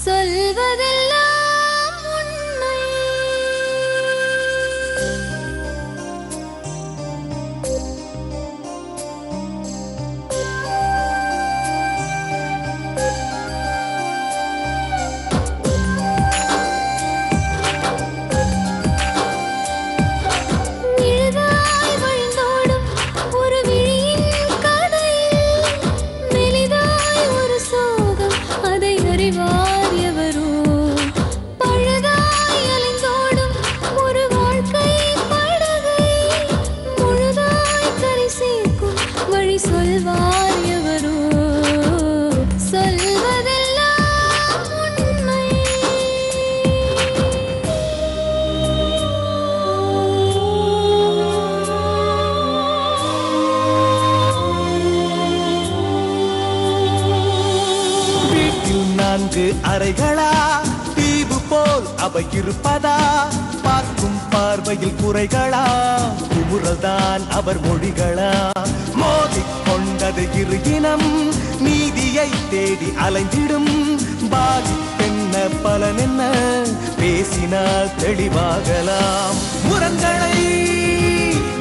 சொல்வதெல்லாம் உண்மை. நிழலாய் வழிந்தோடும் ஒரு விழியின் கதையில் மெலிதாய் ஒரு சோகம், அதை அறிவார் எவரோ. பழுதாய் அலைந்தோடும் ஒரு வாழ்க்கை படகை முழுதாய் கரை சேர்க்கும் வழி சொல்வார் எவரோ. சொல்வதெல்லாம் உண்மை. வீட்டில் 4 அறைகளா, தீவு போல் அவை இருப்பதா? பார்க்கும் பார்வையில் குறைகளா, குமுறல்தான் அவர் மொழிகளா? மோதிக் கொண்டது இரு இனம், நீதியை தேடி அலைந்திடும். பாதிப்பென்ன பலன் என்ன, பேசினால் தெளிவாகலாம். முரண்களை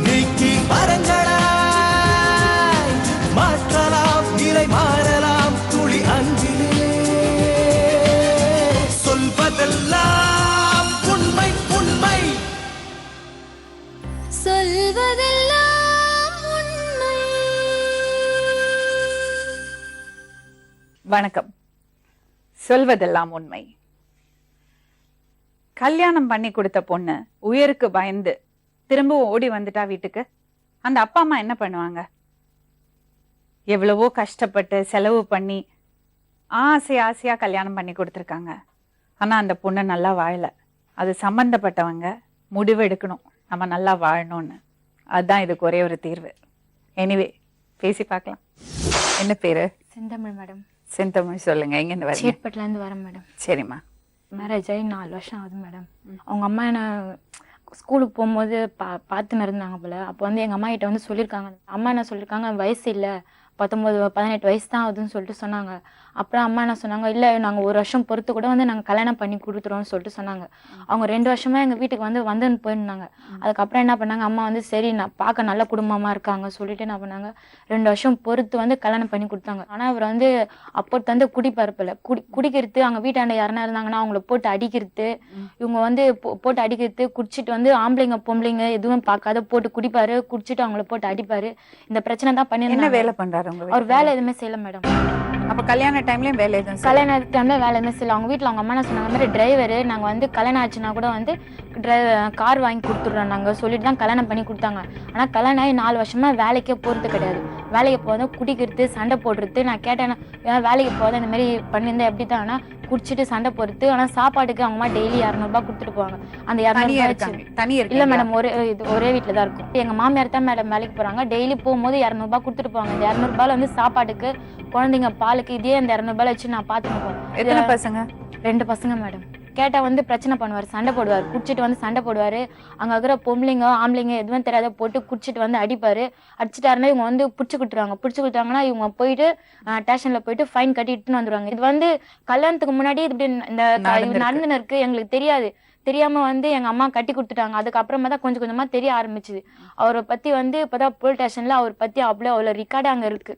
நீக்கி மரங்களாய் மாற்றலாம், நிலை மாறலாம் துளி அன்பிலே. சொல்வதெல்லாம் உண்மை உண்மை. சொல்வதெல்லாம் உண்மை. வணக்கம். சொல்வதெல்லாம் உண்மை. கல்யாணம் பண்ணி கொடுத்த பொண்ணு உயிருக்கு பயந்து திரும்பவும் ஓடி வந்துட்டா வீட்டுக்கு, அந்த அப்பா அம்மா என்ன பண்ணுவாங்க? எவ்வளவோ கஷ்டப்பட்டு செலவு பண்ணி ஆசையா கல்யாணம் பண்ணி கொடுத்துருக்காங்க. ஆனா அந்த பொண்ணு நல்லா வாழல. அது சம்பந்தப்பட்டவங்க முடிவு எடுக்கணும், நம்ம நல்லா வாழணும்னு. அதுதான் இதுக்கு ஒரே ஒரு தீர்வு. எனிவே, பேசி பார்க்கலாம். என்ன பேரு? செந்தமிழ் மேடம். செந்தமிழ். சொல்லுங்க, எங்கேருந்து வரீங்க? சேட்பட்டுல இருந்து வரேன் மேடம். சரிம்மா. மேரேஜ் ஆகி 4 வருஷம் ஆகுது மேடம். அவங்க அம்மா என்ன ஸ்கூலுக்கு போகும்போது பார்த்துன்னு இருந்தாங்க போல. அப்போ வந்து எங்கள் அம்மா கிட்ட வந்து சொல்லியிருக்காங்க. அம்மா என்ன சொல்லியிருக்காங்க, வயசு இல்லை, 19 18 வயசு தான் ஆகுதுன்னு சொல்லிட்டு சொன்னாங்க. அப்புறம் அம்மா என்ன சொன்னாங்க, இல்லை நாங்கள் 1 வருஷம் பொறுத்து கூட வந்து நாங்கள் கல்யாணம் பண்ணி கொடுத்துருவோம்னு சொல்லிட்டு சொன்னாங்க. அவங்க 2 வருஷமா எங்கள் வீட்டுக்கு வந்துன்னு போயிருந்தாங்க. அதுக்கப்புறம் என்ன பண்ணாங்க, அம்மா வந்து சரி நான் பார்க்க நல்ல குடும்பமாக இருக்காங்க சொல்லிட்டு என்ன பண்ணாங்க, 2 வருஷம் பொறுத்து வந்து கல்யாணம் பண்ணி கொடுத்தாங்க. ஆனால் அவர் வந்து அப்போ வந்து குடிப்பரப்பில் குடிக்கிறது, அங்கே வீட்டாண்ட யாருன்னா இருந்தாங்கன்னா அவங்கள போட்டு அடிக்கிறது, இவங்க வந்து போட்டு அடிக்கிறது, குடிச்சிட்டு வந்து ஆம்பளைங்க பொம்பளைங்க எதுவும் பார்க்காத போட்டு குடிப்பாரு, குடிச்சிட்டு அவங்கள போட்டு அடிப்பாரு. இந்த பிரச்சனை தான் பண்ணி. என்ன வேலை பண்றாரு அவர்? வேலை எதுவுமே செய்யல மேடம். அப்ப கல்யாண டைம்லயும் வேலை எதுவும்? கல்யாண டைம்ல வேலை எதுவுமே செய்யல. அவங்க வீட்டுல அவங்க அம்மா என்ன சொன்னாங்க, மாதிரி டிரைவரு நாங்க வந்து கல்யாணம் ஆச்சுன்னா கூட வந்து கார் வாங்கி கொடுத்துட்றோம் நாங்க சொல்லிட்டு தான் கல்யாணம் பண்ணி கொடுத்தாங்க. ஆனா கல்யாணம் ஆகி 4 வருஷமா வேலைக்கே போறது கிடையாது. வேலைக்கு போகாத குடிக்கிறது, சண்டை போடுறது. நான் கேட்டேன், ஏன் வேலைக்கு போகாத இந்த மாதிரி பண்ணியிருந்தேன் எப்படி தான்? ஆனா குடிச்சிட்டு சண்டை போடுறது. ஆனா சாப்பாட்டுக்கு அவங்க அம்மா டெய்லி 200 ரூபாய் கொடுத்துட்டு போவாங்க. அந்த 200 இல்ல மேடம், ஒரே வீட்டுல தான் இருக்கும். எங்க மாமியார் தான் மேடம் வேலைக்கு போறாங்க. டெய்லி போகும்போது 200 ரூபாய் கொடுத்துட்டு போவாங்க. இந்த 200 ரூபாயில வந்து சாப்பாட்டுக்கு, குழந்தைங்க பாலுக்கு, இதே அந்த 200 ரூபாயில வச்சு நான் பாத்துன்னு. எத்தனை பசங்க? 2 பசங்க மேடம். கேட்டா வந்து பிரச்சனை பண்ணுவார், சண்டை போடுவார், குடிச்சிட்டு வந்து சண்டை போடுவாரு. அங்க இருக்கிற பொம்பளைங்க ஆம்பளைங்க எதுவும் தெரியாத போட்டு குடிச்சிட்டு வந்து அடிப்பாரு. அடிச்சுட்டாருன்னா இவங்க வந்து பிடிச்சி கொடுத்துருவாங்கன்னா இவங்க போயிட்டு ஸ்டேஷன்ல போயிட்டு ஃபைன் கட்டி இட்டுன்னு வந்துருவாங்க. இது வந்து கல்யாணத்துக்கு முன்னாடி இப்படி இந்த நடந்துன்னு இருக்கு, எங்களுக்கு தெரியாது. தெரியாம வந்து எங்க அம்மா கட்டி கொடுத்துட்டாங்க. அதுக்கப்புறமா தான் கொஞ்சம் கொஞ்சமா தெரிய ஆரம்பிச்சுது. அவரை பத்தி வந்து இப்பதான் போலீஸ் ஸ்டேஷன்ல அவர் பத்தி அவ்வளோ ரெக்கார்டு அங்க இருக்கு.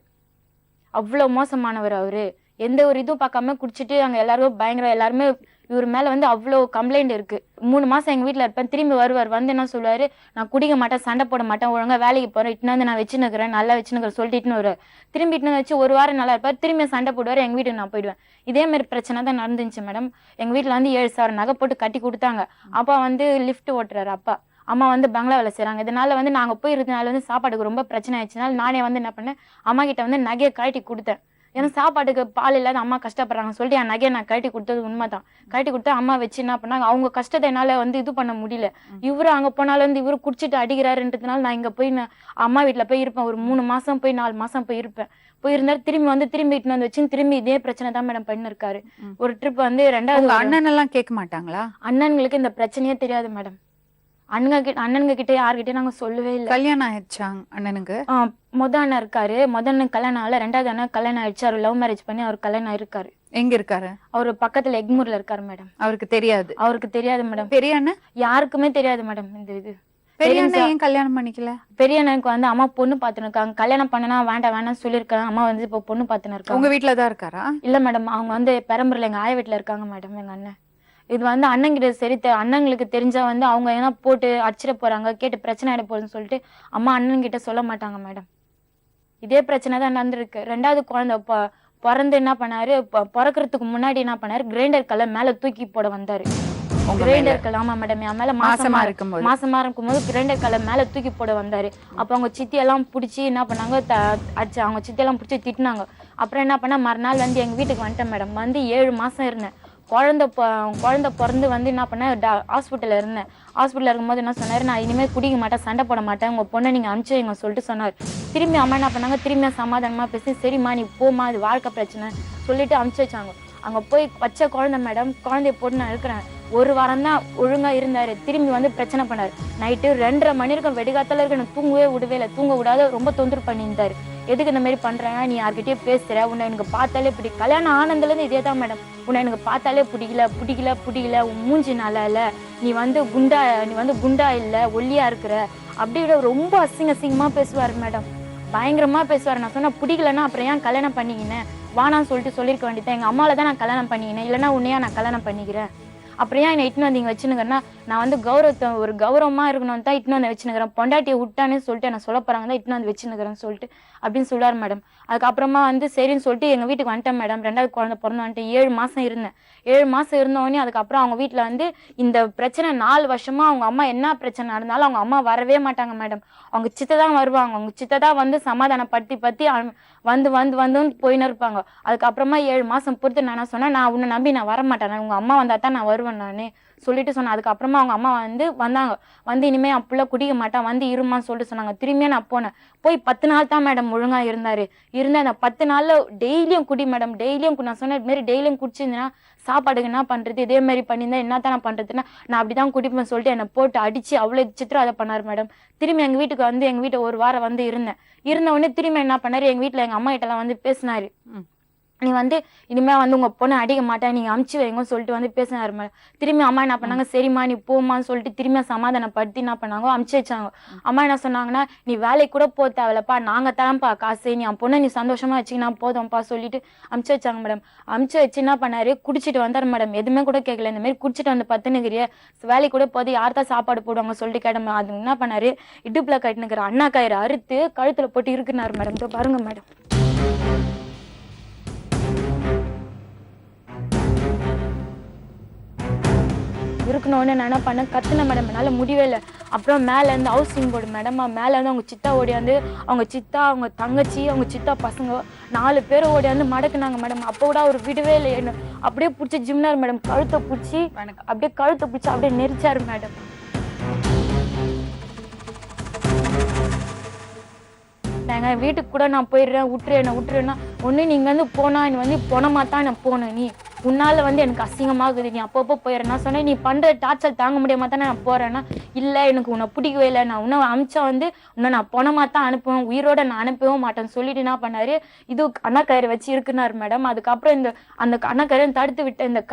அவ்வளவு மோசமானவர் அவரு. எந்த ஒரு இதுவும் பார்க்காம குடிச்சிட்டு அங்க எல்லாரும் பயங்கர, எல்லாருமே இவர் மேல வந்து அவ்வளோ கம்ப்ளைண்ட் இருக்கு. 3 மாசம் எங்க வீட்டுல இருப்பேன், திரும்பி வருவார். வந்து என்ன சொல்லுவாரு, நான் குடிக்க மாட்டேன், சண்டை போட மாட்டேன், ஒழுங்கா வேலைக்கு போறேன், இட்டுனா வந்து நான் வச்சுன்னுக்கிறேன், நல்லா வச்சுன்னுக்கிறேன் சொல்லிட்டுன்னு வருவார். திரும்பி இட்டுன்னு வச்சு 1 வாரம் நல்லா இருப்பார், திரும்பி சண்டை போடுவார். எங்க வீட்டுக்கு நான் போயிடுவேன். இதே மாதிரி பிரச்சனை தான் நடந்துச்சு மேடம். எங்க வீட்டுல வந்து 7,000 நகை போட்டு கட்டி கொடுத்தாங்க. அப்பா வந்து லிஃப்ட் ஓட்டுறாரு அப்பா. அம்மா வந்து பங்களா வேலை செய்றாங்க. இதனால வந்து நாங்க போயிருந்தனால வந்து சாப்பாடுக்கு ரொம்ப பிரச்சனை ஆயிடுச்சுனால நானே வந்து என்ன பண்ணேன், அம்மா கிட்ட வந்து நகையை கழட்டி கொடுத்தேன். ஏன்னா சாப்பாட்டுக்கு பால் இல்லாத அம்மா கஷ்டப்படுறாங்க சொல்லிட்டு என் நகையை நான் கழட்டி கொடுத்தது உண்மைதான். கழட்டி கொடுத்தா அம்மா வச்சு என்ன பண்ணாங்க, அவங்க கஷ்டத்தை என்னால வந்து இது பண்ண முடியல. இவரு அங்க போனாலும் வந்து இவரு குடிச்சிட்டு அடிக்கிறாருன்றதுனால நான் இங்க போய் அம்மா வீட்டுல போய் இருப்பேன். ஒரு 3 மாசம் போய் 4 மாசம் போய் இருப்பேன். போயிருந்தாரு, திரும்பி இட்டுன்னு வந்து வச்சு திரும்பி இதே பிரச்சனை தான் மேடம் பண்ணிருக்காரு. ஒரு ட்ரிப் வந்து 2வது. அண்ணன் எல்லாம் கேட்க மாட்டாங்களா? அண்ணன்களுக்கு இந்த பிரச்சனையே தெரியாது மேடம். அண்ணனுங்க கிட்ட யார்கிட்டயும் நாங்க சொல்லவே இல்லை. கல்யாணம் ஆயிடுச்சா அண்ணனுக்கு? மொத அண்ணன் இருக்காரு, மொத அண்ணன் கல்யாணம் ஆகல, ரெண்டாவது அண்ணன் கல்யாணம் ஆயிடுச்சு. அவர் லவ் மேரேஜ் பண்ணி அவர் கல்யாணம் ஆயிருக்காரு. எங்க இருக்காரு? அவரு பக்கத்துல எக்மூர்ல இருக்காரு மேடம். அவருக்கு தெரியாது? அவருக்கு தெரியாது மேடம். பெரிய அண்ணன்? யாருக்குமே தெரியாது மேடம் இந்த இது. பெரிய அண்ணன் ஏன் கல்யாணம் பண்ணிக்கல? பெரிய அண்ணனுக்கு வந்து அம்மா பொண்ணு பாத்துன்னு இருக்காங்க. கல்யாணம் பண்ணனா வேண்டாம் சொல்லிருக்காங்க. அம்மா வந்து இப்போ பொண்ணு பாத்துன்னு இருக்காங்க. உங்க வீட்டுலதான் இருக்காரா? இல்ல மேடம், அவங்க வந்து பெரம்பூர்ல எங்க ஆய வீட்டுல இருக்காங்க மேடம் எங்க அண்ணன். இது வந்து அண்ணங்கிட்ட சரி அண்ணங்களுக்கு தெரிஞ்சா வந்து அவங்க ஏன்னா போட்டு அடிச்சிட போறாங்க, கேட்டு பிரச்சனை ஆயிட போகுதுன்னு சொல்லிட்டு அம்மா அண்ணன் கிட்ட சொல்ல மாட்டாங்க மேடம். இதே பிரச்சனை தான் நடந்திருக்கு. ரெண்டாவது குழந்தை பிறந்து என்ன பண்ணாரு, பிறக்கிறதுக்கு முன்னாடி என்ன பண்ணாரு, கிரைண்டர் கல்ல மேல தூக்கி போட வந்தாரு. கிரைண்டர் கல், ஆமா மேடம், என் மேல மாசமா இருக்கும்போது கிரைண்டர் கல்ல மேல தூக்கி போட வந்தாரு. அப்ப அவங்க சித்தி எல்லாம் பிடிச்சி என்ன பண்ணாங்க, அடிச்சு அவங்க சித்தி எல்லாம் பிடிச்சி திட்டினாங்க. அப்புறம் என்ன பண்ண, மறுநாள் வந்து எங்க வீட்டுக்கு வந்துட்டேன் மேடம். வந்து 7 மாசம் இருந்தேன். குழந்தை பிறந்து வந்து என்ன பண்ண, ஹாஸ்பிட்டல்ல இருந்தேன். ஹாஸ்பிட்டல்ல இருக்கும்போது என்ன சொன்னாரு, நான் இனிமேல் குடிக்க மாட்டேன், சண்டை போட மாட்டேன், உங்க பொண்ணை நீங்க அனுப்பிச்சு வைங்க சொல்லிட்டு சொன்னார். திரும்பி அம்மா என்ன பண்ணாங்க, திரும்பியா சமாதானமா பேசி சரிம்மா நீ போமா, இது வாழ்க்கை பிரச்சனை சொல்லிட்டு அனுப்பிச்சு வச்சாங்க. அங்க போய் பச்சை குழந்தை மேடம், குழந்தைய போட்டு நான் இருக்கிறேன். 1 வாரம் தான் ஒழுங்கா இருந்தாரு. திரும்பி வந்து பிரச்சனை பண்ணாரு. நைட்டு 2:30 மணி இருக்கும், வெடிகாத்தால இருக்கு, எனக்கு தூங்கவே விடவே இல்லை. தூங்க விடாத ரொம்ப தொந்தரவு பண்ணியிருந்தாரு. எதுக்கு இந்த மாதிரி பண்றேன், நீ யார்கிட்டயே பேசுற, உன்னை எனக்கு பார்த்தாலே பிடிக்கும். கல்யாணம் ஆனந்துலேருந்து இதே தான் மேடம், உன்னை எனக்கு பார்த்தாலே பிடிக்கல, உன் மூஞ்சி நல்லா இல்ல, நீ வந்து குண்டா இல்ல, ஒல்லியா இருக்கிற, அப்படி ரொம்ப அசிங்கமா பேசுவாரு மேடம். பயங்கரமா பேசுவாரு. நான் சொன்னா பிடிக்கலன்னா அப்புறம் ஏன் கல்யாணம் பண்ணிக்கினேன், வானான்னு சொல்லிட்டு சொல்லியிருக்க வேண்டியதான். எங்க அம்மால தான் நான் கல்யாணம் பண்ணிக்கினேன், இல்லைன்னா உன்னையா நான் கல்யாணம் பண்ணிக்கிறேன். அப்புறம் ஏன் என்னை இட்டுன்னு வந்து இங்கே வச்சுனுங்கன்னா, நான் வந்து ஒரு கௌரவமா இருக்கணும்னு தான் இட்டுன்னு வந்து வச்சுனுக்கிறேன். பொண்டாட்டியை விட்டானே சொல்லிட்டு என்ன சொல்ல போறாங்க தான் இட்டுன்னு வந்து வச்சுனுக்கிறேன்னு சொல்லிட்டு அப்படின்னு சொல்லுவார் மேடம். அதுக்கப்புறமா வந்து சரின்னு சொல்லிட்டு எங்க வீட்டுக்கு வந்துட்டேன் மேடம். 2வது குழந்தை பிறந்து வந்துட்டு 7 மாசம் இருந்தேன். 7 மாசம் இருந்தோடனே அதுக்கப்புறம் அவங்க வீட்டுல வந்து இந்த பிரச்சனை 4 வருஷமா அவங்க அம்மா என்ன பிரச்சனை நடந்தாலும் அவங்க அம்மா வரவே மாட்டாங்க மேடம். அவங்க சித்தை தான் வருவாங்க. அவங்க சித்தை தான் வந்து சமாதானப்படுத்தி வந்து போயின்னு இருப்பாங்க. அதுக்கப்புறமா 7 மாசம் பொறுத்து நான் என்ன சொன்னேன், நான் உன்னை நம்பி நான் வரமாட்டேன், உங்க அம்மா வந்தா தான் நான் வருவேன் நானே சொல்லிட்டு சொன்னேன். அதுக்கப்புறமா அவங்க அம்மா வந்தாங்க. வந்து இனிமே அப்படில குடிக்க மாட்டான், வந்து இருமான்னு சொல்லிட்டு சொன்னாங்க. திரும்பியே நான் போய் 10 நாள் தான் மேடம் ஒழுங்கா இருந்தாரு. அந்த 10 நாள்ல டெய்லியும் குடி மேடம், டெய்லியும் நான் சொன்ன இது மாதிரி டெய்லியும் குடிச்சிருந்தேன்னா சாப்பாடுக்கு என்ன பண்றது, இதே மாதிரி பண்ணியிருந்தா என்ன தான் நான் பண்றதுன்னா நான் அப்படிதான் குடிப்பேன் சொல்லிட்டு என்னை போட்டு அடிச்சு அவ்வளவு சித்திரம் அதை பண்ணாரு மேடம். திரும்பி எங்க வீட்டுக்கு வந்து எங்க வீட்டை 1 வாரம் வந்து இருந்த உடனே திரும்பி என்ன பண்ணாரு, எங்க வீட்டுல எங்க அம்மா கிட்ட எல்லாம் வந்து பேசினாரு. நீ வந்து இனிமே வந்து உங்க பொண்ணை அடிக்க மாட்டேன், நீங்க அமுச்சு வைங்கன்னு சொல்லிட்டு வந்து பேசினாரு மேடம். திரும்பி அம்மா என்ன பண்ணாங்க, சரிம்மா நீ போமான்னு சொல்லிட்டு திரும்பி சமாதானப்படுத்தி என்ன பண்ணாங்க, அமுச்சு வச்சாங்க. அம்மா என்ன சொன்னாங்கன்னா, நீ வேலைக்கு கூட போக தேவையில்லப்பா, நாங்க தரப்பா காசு, நீ என் பொண்ணை நீ சந்தோஷமா வச்சுக்கினா போதும்ப்பா சொல்லிட்டு அமுச்சு வச்சாங்க மேடம். அமுச்சு வச்சு என்ன பண்ணாரு, குடிச்சிட்டு வந்தாரு மேடம். எதுவுமே கூட கேட்கல. இந்த மாதிரி குடிச்சிட்டு வந்து 10 நிக்கிறிய வேலைக்கு கூட போது யார் தான் சாப்பாடு போடுவாங்க சொல்லிட்டு கேட்டோம். அது என்ன பண்ணாரு, இடுப்புல கட்டினுக்கிற அண்ணா கயிறு அறுத்து கழுத்துல போட்டு இருக்குனாரு மேடம். இதோ பாருங்க மேடம். இருக்கணும்னு நான் என்ன பண்ணேன், கத்துன மேடம், என்னால முடியவே இல்லை. அப்புறம் மேல இருந்து ஹவுசிங் போர்டு மேடம், மேல இருந்து அவங்க சித்தா ஓடியாந்து, அவங்க சித்தா, அவங்க தங்கச்சி, அவங்க சித்தா பசங்க 4 பேர் ஓடியாந்து மடக்குனாங்க மேடம். அப்போ கூட அவர் விடவே இல்லை. என்ன அப்படியே பிடிச்சி ஜிம்னார் மேடம். கழுத்தை பிடிச்சி அப்படியே நெரிச்சாரு மேடம். நாங்க வீட்டுக்கு கூட நான் போயிடுறேன், விட்டுறேன்னா ஒண்ணு நீங்க வந்து போனா நீ வந்து போனமாத்தான் நான் போனேன், நீ உன்னால வந்து எனக்கு அசிங்கமாகுது, நீ அப்பப்போ போயிடுறேன்னா சொன்னேன். நீ பண்ற டார்ச்சர் தாங்க முடியாம தானே நான் போறேன்னா, இல்லை எனக்கு உன்னை பிடிக்கவே இல்லை, நான் உன்னை அமிச்சா வந்து உன்னை நான் போனமாத்தான் அனுப்புவேன், உயிரோட நான் அனுப்பவே மாட்டேன்னு சொல்லிட்டு என்ன பண்ணாரு, இது அண்ணாக்கயிறு வச்சு இருக்குனாரு மேடம். அதுக்கப்புறம் அந்த அண்ணாக்கயிறு தடுத்து விட்டு இந்த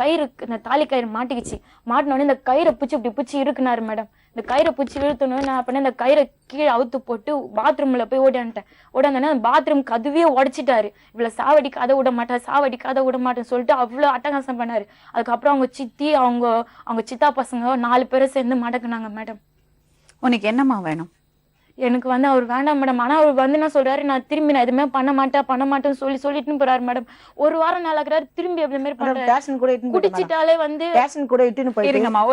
தாலி கயிறு மாட்டிக்கிச்சு. மாட்டினோடனே இந்த கயிறை பிடிச்சி இருக்குனாரு மேடம். இந்த கயிறை பிடிச்சி இழுத்தணும் நான் பண்ணேன், இந்த கயிறை கீழே அவுத்து போட்டு பாத்ரூம்ல போய் ஓடாந்தேன்னா பாத்ரூம் கதவையே உடைச்சிட்டாரு. இவ்வளவு சாவடிக்காத விட மாட்டேன்னு சொல்லிட்டு அவ்வளவு அட்டகாசம் பண்ணாரு. அதுக்கப்புறம் அவங்க சித்தி, அவங்க சித்தா பசங்க 4 பேரும் சேர்ந்து மடக்குனாங்க மேடம். உனக்கு என்னம்மா வேணும்? எனக்கு வந்து அவர் வேண்டாம் மேடம். ஆனா அவர் வந்து என்ன சொல்றாரு, நான் திரும்பி நான் எதுவுமே பண்ண மாட்டேன்னு சொல்லிட்டு போறாரு மேடம். 1 வாரம் நாளாக்குறாரு, திரும்பி அப்படி மாதிரி பண்றாரு. குடிச்சிட்டாலே வந்து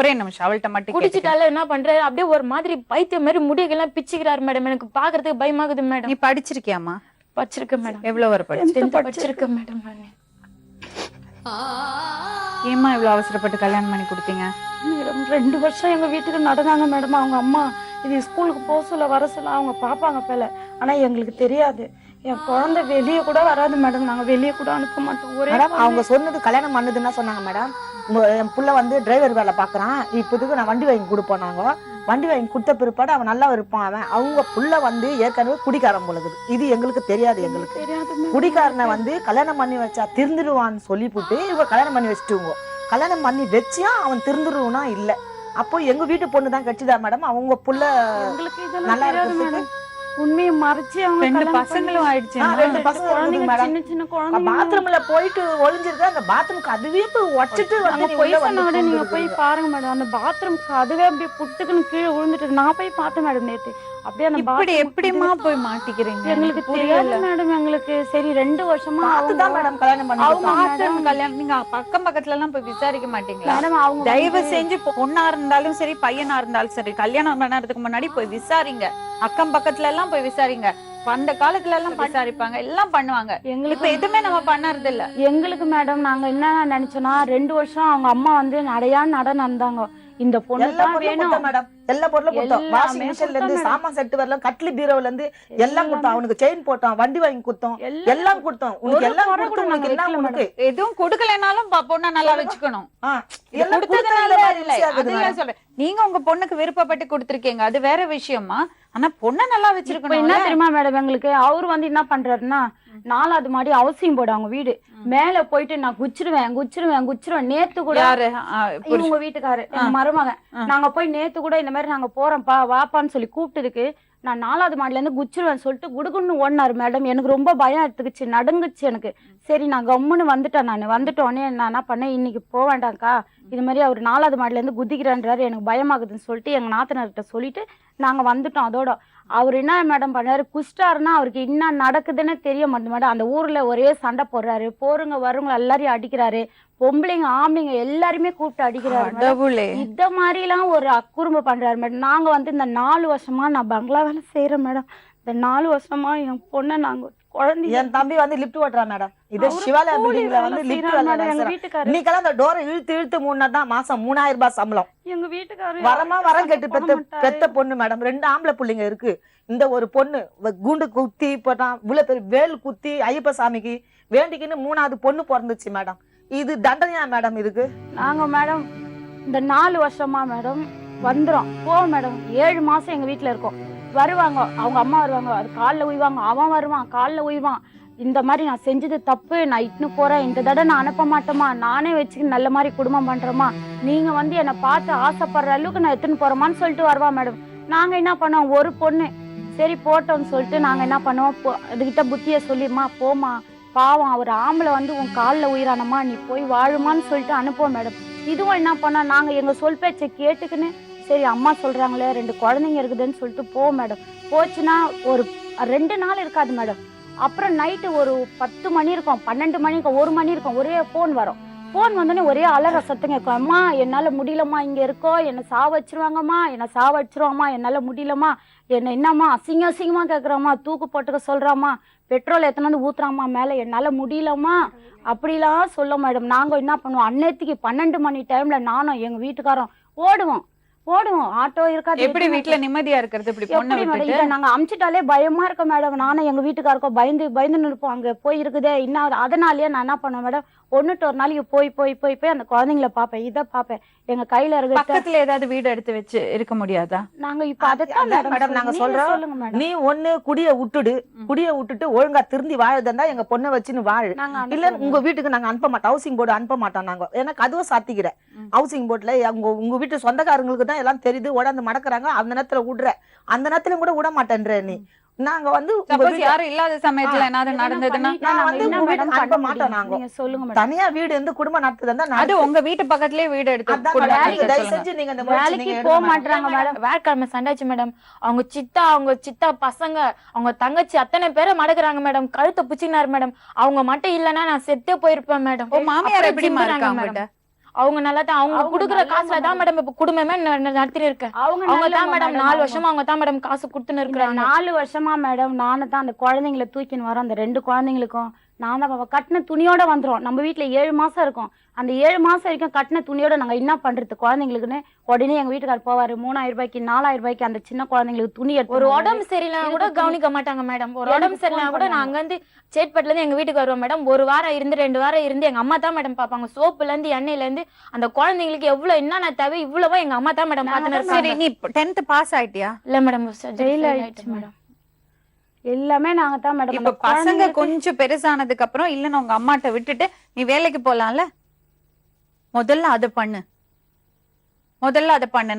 ஒரே நிமிஷம் அவள்கிட்ட மட்டும் குடிச்சிட்டாலே என்ன பண்றாரு, அப்படியே ஒரு மாதிரி பைத்தியம் மாதிரி முடியெல்லாம் பிச்சுக்கிறாரு மேடம். எனக்கு பாக்குறதுக்கு பயமாகுது மேடம். நீ படிச்சிருக்கியாமா? படிச்சிருக்கேன் மேடம். எவ்வளவு வரை படிச்சிருக்கேன் மேடம். ஏமா இவ்வளவு அவசரப்பட்டு கல்யாணம் பண்ணி கொடுத்தீங்க? 2 வருஷம் எங்க வீட்டுக்கு நடந்தாங்க மேடம். அவங்க அம்மா இது ஸ்கூலுக்கு போக சொல்ல வர சொல்ல அவங்க பாப்பாங்க போல. ஆனா எங்களுக்கு தெரியாது. என் குழந்தை வெளியே கூட வராது மேடம். நாங்க வெளியே கூட அனுப்ப மாட்டோம். ஒரே அவங்க சொன்னது கல்யாணம் பண்ணதுன்னா சொன்னாங்க மேடம். என் புள்ள வந்து டிரைவர் வேலை பாக்குறான், இப்போதுக்கு நான் வண்டி வாங்கி கொடுப்போம். நாங்க வண்டி வாங்கி கொடுத்த பிற்பாடு அவன் நல்லா இருப்பான். அவன் அவங்க புள்ள வந்து ஏற்கனவே குடிக்காரன் போலகுது. இது எங்களுக்கு தெரியாது. எங்களுக்கு தெரியாது மேடம். குடிக்காரனை வந்து கல்யாணம் பண்ணி வச்சா திருந்துருவான்னு சொல்லிவிட்டு இவங்க கல்யாணம் பண்ணி வச்சுட்டுங்க. கல்யாணம் பண்ணி வச்சியா அவன் திருந்துருவனா இல்ல. அப்போ எங்க வீட்டு பொண்ணு தான் கட்சிதா மேடம். அவங்க புள்ள எங்களுக்கு இதெல்லாம் நல்லா தெரியாது இருக்கிறதுக்கு மேடம். உண்மையை மறைச்சு அவங்க 2 கல்யாணம் பசங்களும் ஆயிடுச்சு. 2 பசங்க குழந்தைங்க, இருக்குது மேடம். சின்ன சின்ன குழந்தைங்க. பாத்ரூம்ல போயிட்டு ஒளிஞ்சிருக்கு. அந்த பாத்ரூம்க்கு அதுவே போய் உடைச்சிட்டு அங்க வந்து போய் உள்ள சொன்னா கூட வந்து நீங்க போய் பூந்துருக்குங்க. பாருங்க மேடம். அந்த பாத்ரூம்க்கு அதுவே அப்படியே புட்டுக்குன்னு கீழே விழுந்துட்டு நான் போய் பார்த்தேன் மேடம் நேத்து. அப்படியே அந்த இப்படி bathroom எப்படிமா போய் மாட்டிக்கிறீங்க? எங்களுக்கு தெரியாது மேடம். எங்களுக்கு சரி 2 வருஷமா பார்த்துதான் மேடம் கல்யாணம் பண்ணி அவங்க கொடுத்தாங்க. பாத்ரூம் கல்யாணம் நீங்க அக்கம் பக்கத்துல எல்லாம் போய் விசாரிக்க மாட்டீங்களா? மேடம் அவங்க தயவு செஞ்சு பொண்ணா இருந்தாலும் சரி பையனா இருந்தாலும் சரி கல்யாணம் பண்ணறதுக்கு முன்னாடி போய் விசாரிங்க. அக்கம் பக்கத்துல எல்லாம் போய் விசாரிங்க. அந்த காலத்துல எல்லாம் விசாரிப்பாங்க, எல்லாம் பண்ணுவாங்க. எங்களுக்கு இப்ப எதுவுமே நம்ம பண்ணறது இல்ல. எங்களுக்கு மேடம் நாங்க என்ன நினைச்சோம்னா 2 வருஷம் அவங்க அம்மா வந்து நடையா நடந்தாங்க. இந்த பொண்ணு எல்லா தான் பொருளும் வேணும். கொடுத்தோம் மேடம். எல்லா பொருளும் கொடுத்தோம். எல்லாமே வாஷிங் மிஷின்ல இருந்து கொடுத்தோம் சாமான் செட்டு வரலாம், கட்லி பீரோல இருந்து எல்லாம் கொடுத்தோம். அவனுக்கு செயின் போட்டோம், வண்டி வாங்கி கொடுத்தோம், எல்லாம் கொடுத்தோம். உனக்கு ஒரு எல்லாம் குறை கொடுத்து கூட உனக்கு நாங்க என்ன வைக்கல உனக்கு எதுவும் கொடுக்கலனாலும் பொண்ணை நல்லா வச்சுக்கணும். ஆ, இது எல்லாம் கொடுத்ததுனால கொடுத்ததுனால இல்ல, ஈஸியா இருக்குது அதுல மேடம். சொல்றேன். நீங்க உங்க பொண்ணுக்கு விருப்பப்பட்டு கொடுத்திருக்கீங்க, அது வேற விஷயமா. ஆனா பொண்ணை நல்லா இப்ப என்ன வச்சிருக்கணும். தெரியுமா மேடம் எங்களுக்கு அவரு வந்து என்ன பண்றாருன்னா 4வது மாடி ஹவுசிங் போர்டு அவங்க வீடு மேல போயிட்டு நான் குச்சிருவேன். நேத்து கூட யாரு? இவங்க வீட்டுக்காரு எங்க மருமகன் நாங்க போய் நேத்து கூட இந்த மாதிரி நாங்க போறோம்ப்பா வாப்பான்னு சொல்லி கூப்பிட்டதுக்கு நான் 4வது மாடில இருந்து குச்சிருவேன் சொல்லிட்டு குடுகுன்னு ஓடினாரு மேடம். எனக்கு ரொம்ப பயம் எடுத்துக்கிச்சு, நடுங்குச்சு எனக்கு. சரி நான் கம்முன்னு வந்துட்டேன். நான் வந்துட்டோன்னே நான் என்ன பண்ணேன், இன்னைக்கு போக வேண்டாம்க்கா இது மாதிரி அவர் 4வது மாடில இருந்து குதிக்கிறான்றாரு, எனக்கு பயமாகுதுன்னு சொல்லிட்டு எங்க நாத்தனார்கிட்ட சொல்லிட்டு நாங்க வந்துட்டோம். அதோட அவர் என்ன மேடம் பண்ணாரு, குஸ்டாருன்னா அவருக்கு என்ன நடக்குதுன்னு தெரிய மாட்டேன் மேடம். அந்த ஊர்ல ஒரே சண்டை போடுறாரு, போறவங்க வரவங்க எல்லாரையும் அடிக்கிறாரு, பொம்பளைங்க ஆம்பளைங்க எல்லாருமே கூப்பிட்டு அடிக்கிறாரு மேடம். கடவுளே. இந்த மாதிரி எல்லாம் ஒரு அக்குறும்பு பண்றாரு மேடம். நாங்க வந்து இந்த 4 வருஷமா நான் பங்களா வேலை செய்யறேன் மேடம். இந்த 4 வருஷமா என் பொண்ணை நாங்க குழந்தை என் தம்பி வந்து லிப்ட் ஓட்டுறான் மேடம். இது சிவாலயா பில்டிங்ல வந்து லிப்ட் எங்க வீட்டுக்காரர் இன்னைக்கெல்லாம் அந்த டோரை இழுத்து மூணுதான் மாசம் 3000 ரூபாய் சம்பளம். எங்க வீட்டுக்காரர் வரம் கேட்டு பெத்த பொண்ணு மேடம். 2 ஆம்பளை பிள்ளைங்க இருக்கு. இந்த ஒரு பொண்ணு குண்டு குத்தி போட்டான், இவ்வளவு பெரிய வேல் குத்தி ஐயப்ப சாமிக்கு வேண்டிக்கின்னு 3வது பொண்ணு பிறந்துச்சு மேடம். இது தண்டனையா மேடம் இதுக்கு? நாங்க மேடம் இந்த 4 வருஷமா மேடம் வந்துரும் போவோம் மேடம். 7 மாசம் எங்க வீட்டுல இருக்கோம். வருவாங்க அவங்க அம்மா வருவாங்க, அது காலில் உய்வாங்க, அவன் வருவான் காலில் உய்வான். இந்த மாதிரி நான் செஞ்சது தப்பு, நான் இட்டுன்னு போறேன், இந்த தடவை நான் அனுப்ப மாட்டேமா, நானே வச்சுக்கிட்டு நல்ல மாதிரி குடும்பம் பண்றேமா, நீங்க வந்து என்னை பார்த்து ஆசைப்படுற அளவுக்கு நான் எடுத்துன்னு போறேமான்னு சொல்லிட்டு வருவா மேடம். நாங்க என்ன பண்ணோம், ஒரு பொண்ணு சரி போட்டோம்னு சொல்லிட்டு நாங்க என்ன பண்ணுவோம், அதுகிட்ட புத்திய சொல்லிமா போமா பாவம் அவர் ஆம்பளை வந்து உன் காலில் உயிரானம்மா நீ போய் வாழுமான்னு சொல்லிட்டு அனுப்புவோம் மேடம். இதுவும் என்ன பண்ணோம், நாங்க எங்க சொல் பேச்சை கேட்டுக்குன்னு சரி அம்மா சொல்றாங்களே 2 குழந்தைங்க இருக்குதுன்னு சொல்லிட்டு போவோம் மேடம். போச்சுன்னா ஒரு 2 நாள் இருக்காது மேடம். அப்புறம் நைட்டு ஒரு 10 மணி இருக்கும், 12 மணி இருக்கும், 1 மணி இருக்கும், ஒரே போன் வரும். போன் வந்தோடனே ஒரே அலற சத்தங்க இருக்கும், அம்மா என்னால முடியலம்மா, இங்க இருக்கோ என்னை சாவச்சிருவாங்கம்மா, என்னை சாவச்சிருவாம்மா, என்னால முடியலம்மா, என்ன என்னம்மா அசிங்கமா கேக்குறாம்மா, தூக்கு போட்டுக்க சொல்றாம்மா, பெட்ரோல் எத்தனை வந்து ஊத்துறாம்மா மேல, என்னால முடியலம்மா அப்படிலாம் சொல்ல மேடம். நாங்க என்ன பண்ணுவோம், அன்னைக்கு 12 மணி டைம்ல நானும் எங்க வீட்டுக்காரம் ஓடுவோம் ஆட்டோ இருக்காது. எப்படி வீட்டுல நிம்மதியா இருக்கிறது? இப்படி பொண்ணை விட்டுட்டு நாங்க அமிச்சிட்டாலே பயமா இருக்க மேடம். நானும் எங்க வீட்டுக்காருக்கோ பயந்து இருப்போம், அங்க போய் இருக்குதே இன்னும். அதனாலயே நான் என்ன பண்ணுவேன் மேடம், ஒன்னுட்டு ஒரு நாளைக்கு போய் அந்த குழந்தைங்களை பாப்பேன், இதை பாப்பேன். எங்க கையில இருக்க பக்கத்துல ஏதாவது வீடு எடுத்து வச்சு இருக்க முடியாதா? நாங்க இப்ப அதைத்தான் மேடம் நாங்க சொல்றோம், சொல்லுங்க மேடம். நீ ஒண்ணு குடிய விட்டுட்டு ஒழுங்கா திருந்தி வாழுதா எங்க பொண்ணை வச்சுன்னு வாழு. இல்ல உங்க வீட்டுக்கு நாங்க அனுப்ப மாட்டோம், ஹவுசிங் போர்டு அனுப்ப மாட்டோம் நாங்க. ஏன்னா கதுவை சாத்திக்கிறேன். ஹவுசிங் போர்டுல உங்க வீட்டு சொந்தக்காரங்களுக்கு தான் எல்லாம் தெரியுது, உடந்து மடக்குறாங்க. அந்த நேரத்துல விடுற, அந்த நேரத்துல கூட விட மாட்டேன்ற நீ. நாங்க வந்து யாரும் இல்லாத சமயத்துல ஏதாவது நடந்ததுன்னா நான் வந்து உங்க வீட்டுக்கு அனுப்ப மாட்டோம் நாங்க. சொல்லுங்க மேடம். தனியா வீடு இருந்து குடும்பம் நடத்துதான் அது உங்க வீட்டு பக்கத்துலயே வீடு எடுத்து தயவு செஞ்சு நீங்க இந்த வேலைக்கு போக மாட்டாங்க மேடம். வேலைக்கிழமை சண்டாச்சு மேடம். அவங்க சித்தா பசங்க அவங்க தங்கச்சி அத்தனை பேரை மடக்குறாங்க மேடம். கழுத்தை புச்சினாரு மேடம். அவங்க மட்டும் இல்லைன்னா நான் செத்தே போயிருப்பேன் மேடம். மாமியார் எப்படி இருக்காங்க? அவங்க நல்லா தான், அவங்க குடுக்குற காசுல தான் மேடம் இப்ப குடும்பமே நடத்திட்டு இருக்கேன். அவங்க தான் மேடம் 4 வருஷமா அவங்க தான் மேடம் காசு கொடுத்துன்னு இருக்கிறாங்க. 4 வருஷமா மேடம் நானும் தான் அந்த குழந்தைங்களை தூக்கின்னு வரோம். அந்த 2 குழந்தைங்களுக்கும் நான் தான் கட்டின துணியோட வந்துரும். நம்ம வீட்டுல 7 மாசம் இருக்கும். அந்த 7 மாசம் வரைக்கும் கட்டின துணியோட நாங்க என்ன பண்றது குழந்தைங்களுக்குன்னு உடனே எங்க வீட்டுக்காரர் போவாரு 3000 ரூபாய்க்கு 4000 ரூபாய்க்கு அந்த சின்ன குழந்தைங்களுக்கு துணி எடுத்து ஒரு உடம்பு சரியில்லைனா கூட கவனிக்க மாட்டாங்க மேடம். ஒரு உடம்பு சரியில்லைனா கூட நான் அங்க இருந்து சேட்பட்ல இருந்து எங்க வீட்டுக்கு வருவோம் மேடம். 1 வாரம் இருந்து 2 வாரம் இருந்து எங்க அம்மா தான் மேடம் பாப்பாங்க. சோப்புல இருந்து எண்ணெயில இருந்து அந்த குழந்தைங்களுக்கு எவ்வளவு என்னென்ன தேவை இவ்வளவோ எங்க அம்மா தான் மேடம் பாத்துன்னு சரி, இருக்காங்க. நீ 10th பாஸ் ஆயிட்டியா? இல்ல மேடம் ஜெயில ஆயிடுச்சு மேடம். எல்லாமே நாங்க தான் மேடம். இப்ப பசங்க கொஞ்சம் பெருசானதுக்கு அப்புறம் இல்ல உங்க அம்மாட்ட விட்டுட்டு நீ வேலைக்கு போலாம்ல. முதல்ல அதை பண்ணு.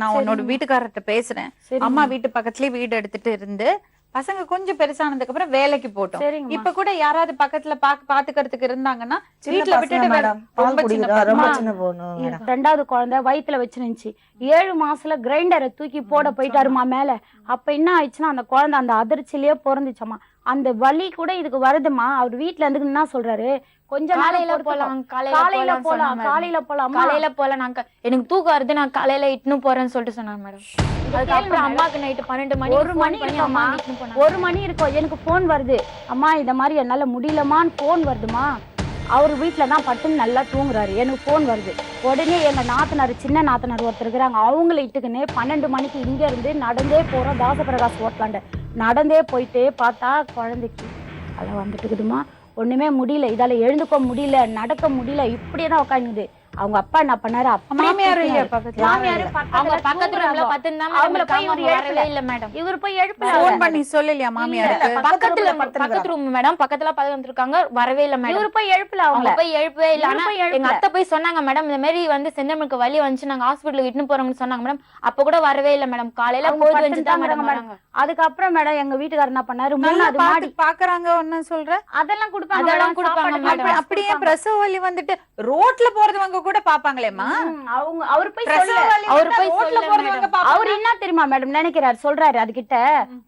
நான் உன்னோட வீட்டுக்காரர்கிட்ட பேசுறேன். அம்மா வீட்டு பக்கத்துலயே வீடு எடுத்துட்டு இருந்து பசங்க கொஞ்சம் பெருசானதுக்கு அப்புறம் வேலைக்கு போட்டோம். சரிங்க இப்ப கூட யாராவது பக்கத்துல பாத்துக்கிறதுக்கு இருந்தாங்கன்னா வீட்டுல விட்டுட்டு பால் குடிக்கிறா, ரொம்ப சின்ன பொண்ணு மேடம். 2வது குழந்தை வயித்துல வச்சிருந்துச்சு. 7 மாசத்துல கிரைண்டரை தூக்கி போட போயிட்டாருமா மேல. அப்ப என்ன ஆயிடுச்சுன்னா அந்த குழந்தை அந்த அதிர்ச்சியிலேயே பிறந்துச்சம்மா. அந்த வலி கூட இதுக்கு வருதுமா. அவர் வீட்டுல இருந்து என்ன சொல்றாரு, கொஞ்ச காலையில போலாம் காலையில போலாம் நாங்க எனக்கு தூக்கம் வருது நான் காலையில இட்டுன்னு போறேன்னு சொல்லிட்டு சொன்னாங்க மேடம். அதுக்கப்புறம் அம்மாக்கு நைட்டு 12 மணி 1 மணி இருக்கும்மா. 1 மணி இருக்கும் எனக்கு போன் வருது. அம்மா இந்த மாதிரி என்னால முடியலமான்னு போன் வருதுமா. அவர் வீட்டுல தான் பட்டுன்னு நல்லா தூங்குறாரு. எனக்கு போன் வருது. உடனே எங்க நாத்தனார் சின்ன நாத்தனார் ஒருத்தர் இருக்கிறாங்க. அவங்கள இட்டுக்குன்னு 12 மணிக்கு இங்க இருந்து நடந்தே போறோம். தாசபிரகாஷ் ஹோட்டலாண்ட நடந்தே போயிட்டு பார்த்தா குழந்தைக்கு அதை வந்துட்டு இருக்குதுமா. ஒண்ணுமே முடியல, இதால எழுந்துக்க முடியல, நடக்க முடியல, இப்படியேதான் உட்காந்துது. அவங்க அப்பா என்ன பண்ணாரு, மாமியார் இல்லையா பக்கத்துல? மாமியாரு அவங்க பக்கத்து ரூம்ல பத்துனாங்க. அவங்கள போய் இவரு வரவே இல்ல மேடம். இவர் போய் எழுப்பல. போன் பண்ணி சொல்லலையா மாமியாருக்கு? பக்கத்து ரூம் மேடம் பக்கத்துல பக்கத்துல வந்திருக்காங்க வரவே இல்ல மேடம். இவரு போய் எழுப்பல. அவங்க போய் எழுப்பவே இல்ல. ஆனா எங்க அத்தை போய் சொன்னாங்க மேடம் இந்த மாதிரி வந்து செந்தமிழுக்கு வலி வந்துச்சு நாங்க ஹாஸ்பிட்டலுக்கு இட்டுன்னு போறோம்னு சொன்னாங்க மேடம். அப்ப கூட வரவே இல்ல மேடம். காலையில போயிட்டு வந்துட்டாங்க மேடம். அதுக்கப்புறம் மேடம் எங்க வீட்டுக்காரர் என்ன பண்ணாரு, 3வது மாடி பாக்குறாங்க ஒன்னு சொல்ற அதெல்லாம் கொடுப்பாங்க. அதெல்லாம் கொடுப்பாங்க மேடம். அப்படியே பிரசவ வலி வந்துட்டு ரோட்ல போறவங்க கூட பாப்பாங்களேமா. அவங்க அவர் போய் ரோட்ல போறவங்க அவர் என்ன தெரியுமா மேடம் நினைக்கிறாரு, சொல்றாரு அதுகிட்ட,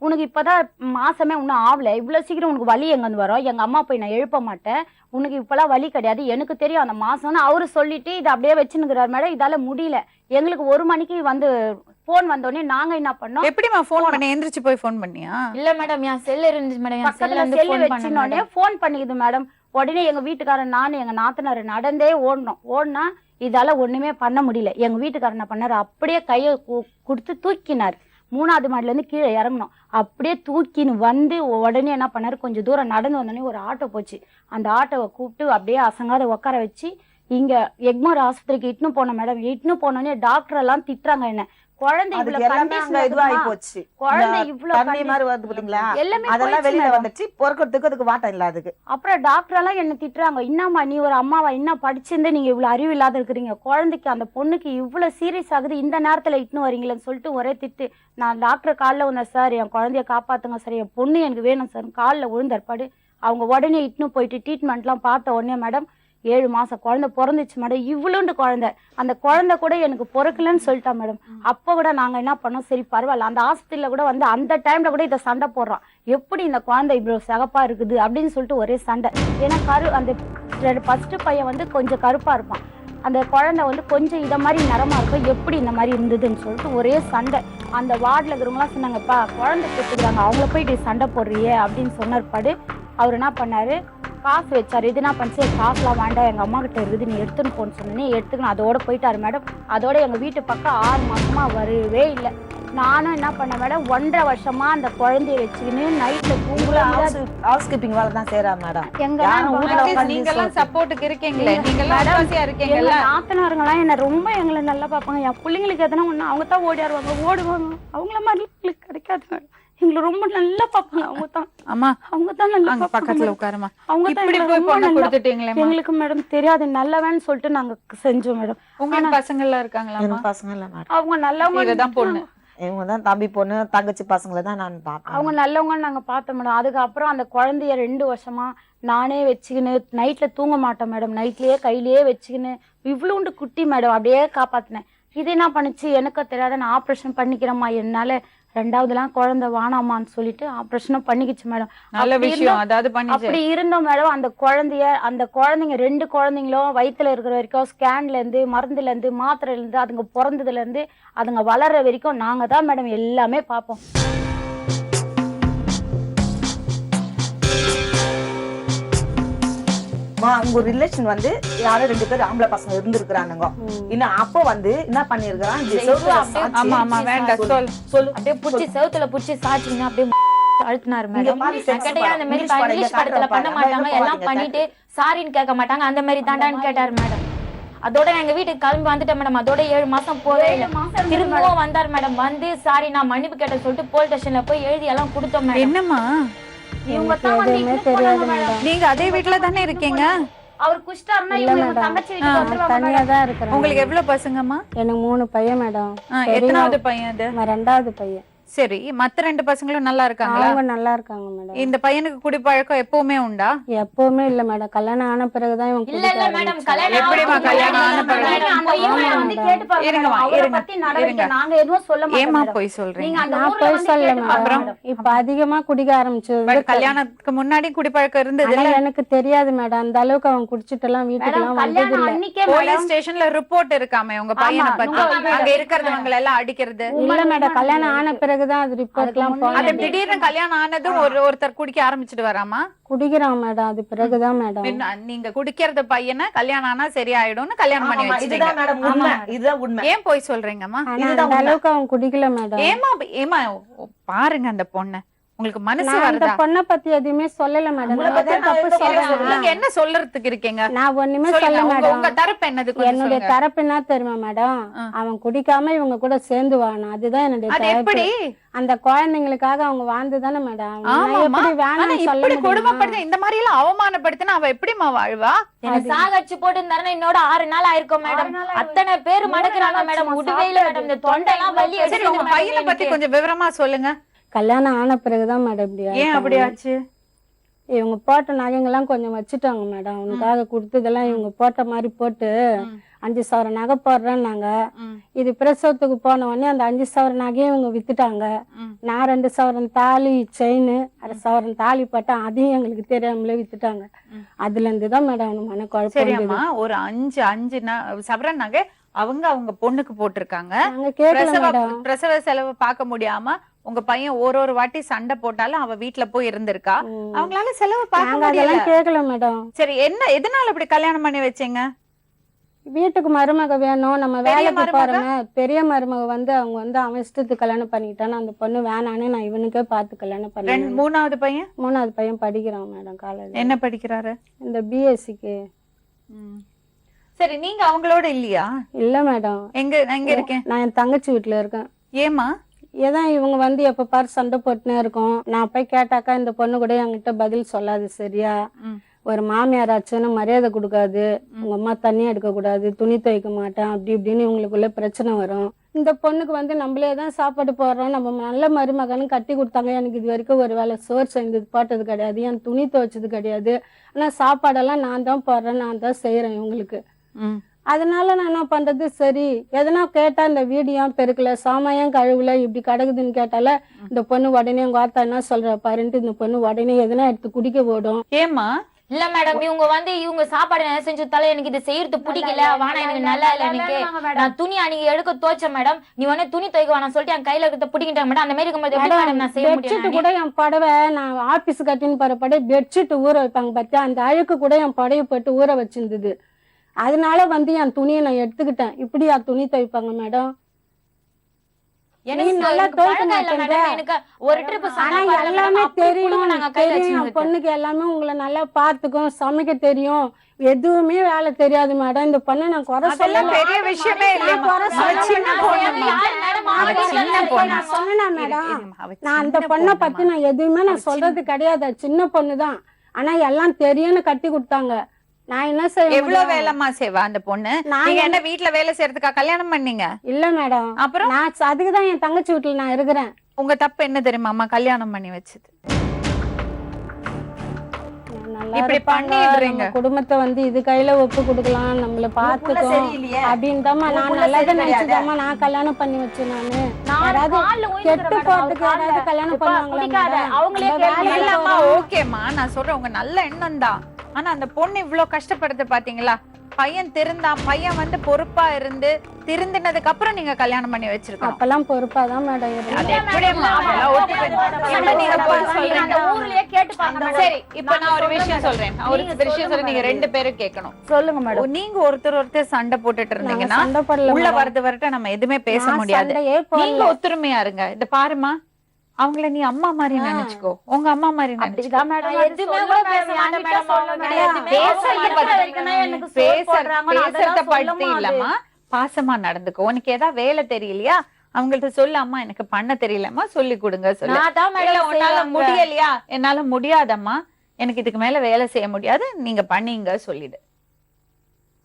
உனக்கு இப்பதான் மாசமே இன்னும் ஆவல, இவ்வளவு சீக்கிரம் உனக்கு வலி எங்க வந்து வரும், எங்க அம்மா போய் நான் எழுப்ப மாட்டேன், உனக்கு இப்பெல்லாம் வலி கிடையாது, எனக்கு தெரியும் அந்த மாசம்னு அவரு சொல்லிட்டு இதை அப்படியே வச்சுன்னுக்கிறாரு மேடம். இதால முடியல. எங்களுக்கு 1 மணிக்கு வந்து போன் வந்தோடனே நாங்க என்ன பண்ணோம், எப்படிமா போன் பண்ணி எந்திரிச்சு போய் போன் பண்ணியா? இல்ல மேடம் என் செல் இருந்துச்சு மேடம். என் செல்ல வந்து செல்லு வச்சுனோடனே போன் பண்ணிக்குது மேடம். உடனே எங்க வீட்டுக்காரன் நானு எங்க நாத்தனார் நடந்தே ஓடனா இதால ஒண்ணுமே பண்ண முடியல. எங்க வீட்டுக்காரர் என்ன பண்ணாரு, அப்படியே கையை கொடுத்து தூக்கினார். 3வது மாடில இருந்து கீழே இறங்கணும். அப்படியே தூக்கின்னு வந்து உடனே என்ன பண்ணாரு, கொஞ்சம் தூரம் நடந்து வந்தோடனே ஒரு ஆட்டோ போச்சு. அந்த ஆட்டோவை கூப்பிட்டு அப்படியே அசங்காத உட்கார வச்சு இங்க எக்மோர் ஆஸ்பத்திரிக்கு இட்டுன்னு போனோம் மேடம். இட்டுன்னு போனோடனே டாக்டர் எல்லாம் திட்டுறாங்க என்ன, குழந்தை இவ்வளவு இதுவாகி போச்சு, குழந்தை இவ்வளவு தண்ணி மாதிரி வருது பாத்தீங்களா, எல்லாமே அதெல்லாம் வெளியில வந்துச்சு. பொறுக்கிறதுக்கு அதுக்கு வாட்டம் இல்ல அதுக்கு. அப்புறம் டாக்டர் எல்லாம் என்ன திட்டுறாங்க, என்னம்மா நீ ஒரு அம்மாவா, என்ன படிச்சிருந்து நீங்க இவ்வளவு அறிவு இல்லாத இருக்கிறீங்க, குழந்தைக்கு அந்த பொண்ணுக்கு இவ்வளவு சீரியஸ் ஆகுது, இந்த நேரத்துல இட்டுன்னு வரீங்களேன்னு சொல்லிட்டு ஒரே திட்டு. நான் டாக்டர் காலில் வந்தேன், சார் என் குழந்தைய காப்பாத்துங்க சார், என் பொண்ணு எனக்கு வேணும் சார், காலில் விழுந்தற்பாடு அவங்க உடனே இட்டுன்னு போயிட்டு ட்ரீட்மெண்ட்லாம் பார்த்த உடனே மேடம் 7 மாசம் குழந்தை பிறந்துச்சு மேடம். இவ்வளோண்டு குழந்தை, அந்த குழந்தை கூட எனக்கு பிறக்கலன்னு சொல்லிட்டா மேடம். அப்போ கூட நாங்க என்ன பண்ணோம், சரி பரவாயில்ல, அந்த ஹாஸ்பிட்டல்ல கூட வந்து அந்த டைம்ல கூட இதை சண்டை போடுறோம், எப்படி இந்த குழந்தை இவ்வளவு சிகப்பா இருக்குது அப்படின்னு சொல்லிட்டு ஒரே சண்டை. ஏன்னா அந்த ஃபர்ஸ்ட் பையன் வந்து கொஞ்சம் கருப்பா இருப்பான், அந்த குழந்தை வந்து கொஞ்சம் இதை மாதிரி நிறமா இருக்கும், எப்படி இந்த மாதிரி இருந்ததுன்னு சொல்லிட்டு ஒரே சண்டை. அந்த வார்டில் இருக்கிறவங்களாம் சொன்னாங்கப்பா குழந்தை பெற்றுக்கிறாங்க, அவங்கள போயிட்டு சண்டை போடுறியே அப்படின்னு சொன்னார்பாடு. அவர் என்ன பண்ணாரு, காசு வச்சாரு. இது என்ன பண்ணிச்சு, காசுலாம் வேண்டாம் எங்க அம்மா கிட்ட இருக்குது, நீ எடுத்துன்னு போன்னு சொன்னே எடுத்துக்கணும், அதோட போயிட்டாரு மேடம். அதோட எங்க வீட்டு பக்கம் 6 மாசமா வரவே இல்லை. நானும் என்ன பண்ணேன் மேடம், 1.5 வருஷமா அந்த குழந்தைய வச்சுக்கின்னு நைட்ல ஹவுஸ் கீப்பிங் வேலை தான் செய்யறா மேடம். நீங்க எல்லாம் சப்போர்ட்டுக்கு இருக்கீங்களே, நீங்க எல்லாம் இருக்கீங்கல்ல. நாத்தனாருங்களாம் என்ன ரொம்ப எங்களை நல்லா பார்ப்பாங்க. என் பிள்ளைங்களுக்கு எதனா ஒண்ணு அவங்க தான் ஓடிடுவாங்க, ஓடுவாங்க. அவங்கள மாதிரி எங்களுக்கு கிடைக்காது மேடம். எங்களை ரொம்ப நல்லா பார்ப்பாங்க. அவங்க தான் அம்மா, அவங்க தான் நல்லா பக்கத்துல உட்காருமா. அவங்க தான் இப்படி போய் பொண்ணு கொடுத்துட்டீங்களே. எங்களுக்கு மேடம் தெரியாது, நல்லவன்னு சொல்லிட்டு நாங்க செஞ்சோம் மேடம். உங்களுக்கு பசங்க எல்லாம் இருக்காங்களா? பசங்க இல்ல மேடம். அவங்க நல்லவங்க தான் பொண்ணு, இவங்க தான் தம்பி பொண்ணு தங்கச்சி பசங்களை தான் நான் பார்ப்பேன். அவங்க நல்லவங்கன்னு நாங்க பார்த்தோம் மேடம். அதுக்கப்புறம் அந்த குழந்தைய 2 வருஷமா நானே வச்சுக்கின்னு நைட்ல தூங்க மாட்டேன் மேடம், நைட்லயே கையிலேயே வச்சுக்கின்னு இவ்வளோண்டு குட்டி மேடம் அப்படியே காப்பாத்தினேன். இது என்ன பண்ணுச்சு எனக்கு தெரியாத, நான் ஆப்ரேஷன் பண்ணிக்கிறேம்மா, என்னால 2வதுலாம் குழந்தை வானாமான்னு சொல்லிட்டு ஆப்ரேஷனும் பண்ணிக்கிச்சு மேடம். நல்ல விஷயம். அதாவது அப்படி இருந்தோம் மேடம். அந்த குழந்தைங்க 2 குழந்தைங்களும் வயிற்றுல இருக்கிற வரைக்கும் ஸ்கேன்ல இருந்து மருந்துல இருந்து மாத்திரையில இருந்து அதுங்க பிறந்ததுல இருந்து அதுங்க வளர்ற வரைக்கும் நாங்க தான் மேடம் எல்லாமே பார்ப்போம். உங்க ரிலேஷன் வந்து யாரோ 2 பேர் ஆம்பளை பசங்க இருந்திருக்கிறானுங்க. இன்னும் அப்போ வந்து என்ன பண்ணிருக்கான், ஆமா ஆமா வேண்டாம் சொல்லு. அப்படியே புடிச்சு செவுத்துல புடிச்சு சாச்சிங்கன்னா அப்படியே அழுத்தினாரு மேடம். பாரு, கேட்டையா அந்த மாதிரி இங்கிலீஷ் படத்துல பண்ண மாட்டாங்க, எல்லாம் பண்ணிட்டு சாரின்னு கேட்க மாட்டாங்க, அந்த மாதிரி தாண்டான்னு கேட்டாரு மேடம். அதோட எங்க வீட்டுக்கு கிளம்பி வந்துட்டேன் மேடம். அதோட 7 மாசம் போவே இல்லை. திரும்பவும் வந்தார் மேடம். வந்து சாரி நான் மன்னிப்பு கேட்டேன் சொல்லிட்டு போலீஸ் ஸ்டேஷன்ல போய் எழுதி எல்லாம் கொடுத்தோம் மேடம். என்னம்மா இவங்க தான் வந்து இழுத்து போனாங்க மேடம். நீங்க அதே வீட்டுல தானே இருக்கீங்க? அவர் குஷ்டாருன்னா இவங்க தங்கச்சி வீட்டுக்கு வந்துருவாங்க தனியா தான் இருக்கிறேன். உங்களுக்கு எவ்வளவு பசங்கம்மா? எனக்கு 3 பையன் மேடம். எத்தனாவது பையன் அது? 2வது பையன். சரி, மத்த 2 பசங்களும் நல்லா இருக்காங்களா? அவங்க நல்லா இருக்காங்க மேடம். இந்த பையனுக்கு குடிப்பழக்கம் எப்பவுமே உண்டா? எப்பவுமே இல்ல மேடம். கல்யாணம் ஆன பிறகுதான் இவன் இல்ல இல்ல மேடம், கல்யாணம் எப்படிம்மா கல்யாணம் ஆன பிறகு? அந்த பையன் வந்து கேட்டு பாருங்க இருங்கம்மா, அவரை இருங்க, பத்தி நடவடிக்கை இருங்க. நாங்க எதுவும் சொல்ல மாட்டோம் ஏமா மேடம். போய் சொல்றீங்க? நீங்க அந்த நான் ஊர்ல போய் வந்து சொல்ல கேட்டு பாருங்க மேடம். இப்ப அதிகமா குடிக்க ஆரம்பிச்சது. பட் கல்யாணத்துக்கு முன்னாடி குடிப்பழக்கம் இருந்தது ஆனா இல்ல? எனக்கு தெரியாது மேடம். அந்த அளவுக்கு அவன் குடிச்சிட்டு எல்லாம் வீட்டுக்கு மேடம் எல்லாம் வந்தது கல்யாணம் இல்ல. அன்னைக்கே போலீஸ் மேடம் ஸ்டேஷன்ல ரிப்போர்ட் இருக்காமே உங்க பையனை ஆமா, பத்தி. ஆமா, அங்க இருக்கிறவங்க எல்லாம் அடிக்கிறது. இல்ல மேடம், கல்யாணம் ஆன பிறகுதான் அது ரிப்போர்ட் எல்லாம் அது போனது. திடீர்னு கல்யாணம் ஆனதும் ஒருத்தர் குடிக்க ஆரம்பிச்சிட்டு வராமா? குடிக்கிறான் மேடம். அது பிறகுதான் மேடம். நீங்க குடிக்கிறது பையனை கல்யாணம் ஆனா சரியாயிடும்னு கல்யாணம் பண்ணி வச்சிட்டீங்க. இதுதான் மேடம் உண்மை. இதுதான் உண்மை. ஏன் போய் சொல்றீங்கம்மா? ஆனா அந்த அளவுக்கு அவன் குடிக்கல மேடம். ஏமா ஏமா பாருங்க அந்த பொண்ணு, உங்களுக்கு மனசு நான் அந்த வருதா? பொண்ணை பத்தி எதுவுமே சொல்லல மேடம். உங்களை பத்தி நான் தப்பு நான் சொல்றேன். நீங்க என்ன சொல்றதுக்கு இருக்கீங்க? நான் ஒண்ணுமே சொல்லுங்க, சொல்ல உங்க மேடம். உங்க தரப்பு என்னது கொஞ்சம் என்னுடைய சொல்லுங்க. தரப்பு என்ன தெரியுமா மேடம்? அவன் குடிக்காம இவங்க கூட சேர்ந்து வாழணும். அதுதான் என்னுடைய அது தரப்பு. எப்படி? அந்த குழந்தைங்களுக்காக அவங்க வாழ்ந்துதானே மேடம். நான் ஆமாமா. எப்படி ஆனா வேணாம்னு சொல்ல இப்படி முடியுமா? கொடுமைப்படுத்த, இந்த மாதிரி எல்லாம் அவமானப்படுத்தினா அவ எப்படிமா வாழ்வா? என்ன சாகடிச்சு போட்டு இருந்தாருன்னா இன்னோட 6 நாள் ஆயிருக்கும் மேடம். அத்தனை பேர் மடக்குறாங்க மேடம். உடவே இல்ல மேடம். இந்த தொண்டெல்லாம் வலி சரி, எடுத்து உங்க பையனை பத்தி கொஞ்சம் விவரமா சொல்லுங்க. கல்யாணம் ஆன பிறகுதான் மேடம் இப்படி ஏன் ஆயிட்டாங்க. அப்படி ஆச்சு? இவங்க போட்ட நகைங்கெல்லாம் கொஞ்சம் வச்சுட்டாங்க மேடம். அவனுக்காக கொடுத்ததெல்லாம் இவங்க போட்ட மாதிரி போட்டு 5,000 நகை போடுறேன்னாங்க. இது பிரசவத்துக்கு போன உடனே அந்த 5,000 நகையும் இவங்க வித்துட்டாங்க. நான் 2,000 தாலி செயின் 1,000 தாலி போட்டேன். அதையும் எங்களுக்கு தெரியாமலே வித்துட்டாங்க. அதுல இருந்துதான் மேடம் மன குழப்பம். சரியாம்மா, ஒரு 5 சவரன் நகை அவங்க பொண்ணுக்கு போட்டிருக்காங்க. நாங்க கேட்கல மேடம். பிரசவ செலவு பார்க்க முடியாம உங்க பையன் ஒரு வாட்டி சண்டை போட்டாலும் அவ வீட்டுல போய் இருந்திருக்கா. அவங்களால செலவு பார்க்க நாங்க முடியல. அதெல்லாம் கேட்கல மேடம். சரி, எதனால இப்படி கல்யாணம் பண்ணி வச்சீங்க? வீட்டுக்கு மருமக வேணும், நம்ம பெரிய வேலைக்கு மருமக? போறோமே. பெரிய மருமக வந்து அவங்க வந்து அவன் இஷ்டத்துக்கு கல்யாணம் பண்ணிக்கிட்டான்னு அந்த பொண்ணு வேணான்னு நான் இவனுக்கே பார்த்து கல்யாணம் பண்ணேன். 3வது பையன் 3வது பையன் படிக்கிறான் மேடம் காலேஜ். என்ன படிக்கிறாரு? இந்த பிஎஸ்சிக்கு. சரி, நீங்க அவங்களோட இல்லையா? இல்ல மேடம், எங்க இருக்கேன்? நான் என் தங்கச்சி வீட்டுல இருக்கேன். ஏமா? ஏதான் இவங்க வந்து எப்ப பாரு சண்டை போட்டுனே இருக்கும். நான் போய் கேட்டாக்கா இந்த பொண்ணு கூட என்கிட்ட பதில் சொல்லாது. சரியா, ஒரு மாமியாராச்சுன்னு மரியாதை கொடுக்காது. உங்க அம்மா தண்ணி எடுக்க கூடாது, துணி துவைக்க மாட்டேன், அப்படி இப்படின்னு இவங்களுக்குள்ள பிரச்சனை வரும். இந்த பொண்ணுக்கு வந்து நம்மளே தான் சாப்பாடு போடுறோம், நம்ம நல்ல மருமகன்னு கட்டி கொடுத்தாங்க. எனக்கு இது வரைக்கும் ஒரு வேளை சோறு செஞ்சது போட்டது கிடையாது, என் துணி துவைச்சது கிடையாது. ஆனா சாப்பாடெல்லாம் நான் தான் போடுறேன், நான் தான் செய்யறேன் இவங்களுக்கு. அதனால நான் என்ன பண்றது? சரி, எதனா கேட்டா இந்த வீடியோ பெருக்கல, சாமாயம் கழுவுல, இப்படி கிடக்குதுன்னு கேட்டால இந்த பொண்ணு உடனே உங்க வார்த்தை என்ன சொல்ற பாருன்ட்டு இந்த பொண்ணு உடனே எதனா எடுத்து குடிக்க போடும். ஏமா? இல்ல மேடம், இவங்க சாப்பாடு என்ன செஞ்சு தலை எனக்கு இது செய்யறது பிடிக்கல, வானா எனக்கு நல்லா இல்ல. எனக்கு நான் துணி அன்னைக்கு எடுக்க தோச்ச மேடம். நீ உடனே துணி துவைக்க வேணாம் சொல்லிட்டு என் கையில இருக்கிறத பிடிக்கிட்டேன் மேடம். அந்த மாதிரி இருக்கும்போது எப்படி மேடம் நான் செய்ய பெட்ஷீட் முடியும்? கூட என் புடவை நான் ஆபீஸ் கட்டின்னு போற படை பெட்ஷீட் ஊற வைப்பாங்க பார்த்தியா, அந்த அழுக்கு கூட என் புடவை போட்டு ஊற வச்சிருந்தது. அதனால வந்து என் துணியை நான் எடுத்துக்கிட்டேன். இப்படியா துணி துவைப்பாங்க மேடம்? எனக்கு நல்லா எனக்கு துவைக்க பழக்கம் இல்ல மாட்டேங்க. மேடம். எனக்கு ஒரு ட்ரிப் ஆனா எல்லாமே தெரியும், தெரியும். என் பொண்ணுக்கு எல்லாமே உங்களை நல்லா பார்த்துக்கும், சமைக்க தெரியும். எதுவுமே வேலை தெரியாது மேடம். இந்த பொண்ணை நான் குறை அதெல்லாம் சொல்லல. பெரிய விஷயமே இல்லைம்மா. குறை அவ சொல்லல. சின்ன பொண்ணும்மா. அவ சின்ன பொண்ணு. நான் சொன்னேனா மேடம்? அவ நான் அந்த சின்ன பொண்ணை பொண்ணும்மா. பத்தி நான் எதுவுமே நான் சொல்றது கிடையாது. சின்ன பொண்ணு தான், ஆனா எல்லாம் தெரியும்னு கட்டி கொடுத்தாங்க. நான் என்ன செய்ய எவ்வளவு முடியும்? வேலைமா செய்வா அந்த பொண்ணு? நான் நீங்க என்ன வீட்டுல வேலை செய்யறதுக்கா கல்யாணம் பண்ணீங்க? இல்ல மேடம், அப்புறம் நான் அதுக்குதான் என் தங்கச்சி வீட்டுல நான் இருக்கிறேன். உங்க தப்பு என்ன தெரியுமாமா? கல்யாணம் பண்ணி வச்சது. நல்லா இப்படி இருப்பாங்க, பண்ணிடுறீங்க. நம்ம குடும்பத்தை வந்து இது கையில ஒப்பு கொடுக்கலாம், நம்மள பாத்துக்கும் சரியில்லையே. அப்படின்தாம்மா நான் உனக்குள்ள நல்லதை சரி கிடையாது. நினைச்சுதாம்மா நான் கல்யாணம் பண்ணி வச்சேன். நான் யாராவது கால்ல கெட்டு ஊயிக்கிறேன் போறதுக்கு மேடம். யாராவது கல்யாணம் இப்ப பண்ணுவாங்களா குடிக்காத, மேடம்? அவங்களே நம்ம கேள்வி வேலையில இல்லம்மா, போறோம். ஓகேம்மா, நான் சொல்றேன் உங்க நல்ல எண்ணம் தான். ஆனா அந்த பொண்ணு இவ்வளவு கஷ்டப்படுது பாத்தீங்களா? பையன் பையன் வந்து பொறுப்பா இருந்து திருந்தினதுக்கு அப்புறம் நீங்க கல்யாணம் பண்ணி வச்சிருக்கோம். அப்பெல்லாம் பொறுப்பாதான் மேடம் அது எப்படிம்மா? அதெல்லாம் இப்ப நீங்க போய் நீங்க அந்த சொல்றீங்க. ஊர்லயே கேட்டு பாருங்க மேடம். சரி, இப்ப நான் ஒரு விஷயம் சொல்றேன். ஒரு விஷயம் சொல்றேன், நீங்க 2 பேரும் கேட்கணும். சொல்லுங்க மேடம். நீங்க ஒருத்தர் சண்டை போட்டுட்டு இருந்தீங்கன்னா சண்டை போடல உள்ள மேடம். வரட்டு நம்ம எதுவுமே பேச நான் முடியாது. சண்டையே போடல. நீங்க ஒத்துமையா இருங்க. இந்த பாருமா, அவங்கள நீ அம்மா மாதிரி நினைச்சுக்கோ, உங்க அம்மா மாதிரி நினைச்சுக்கோ. அப்படிதான் மேடம். எதுவுமே கூட பேச மாட்டேன் மேடம். அவங்க எதுவுமே பேசுறத பத்தி இல்லம்மா, பாசமா நடந்துக்கோ. உனக்கு ஏதாவது வேலை தெரியலையா, அவங்கள்ட்ட சொல்லு, அம்மா எனக்கு பண்ண தெரியலம்மா, சொல்லி கொடுங்க சொல்லு. நான் தான் இல்ல மேடம் உன்னால செய்வாங்க. முடியலையா, என்னால முடியாதம்மா, எனக்கு இதுக்கு மேல வேலை செய்ய முடியாது, நீங்க பண்ணீங்க சொல்லிடு.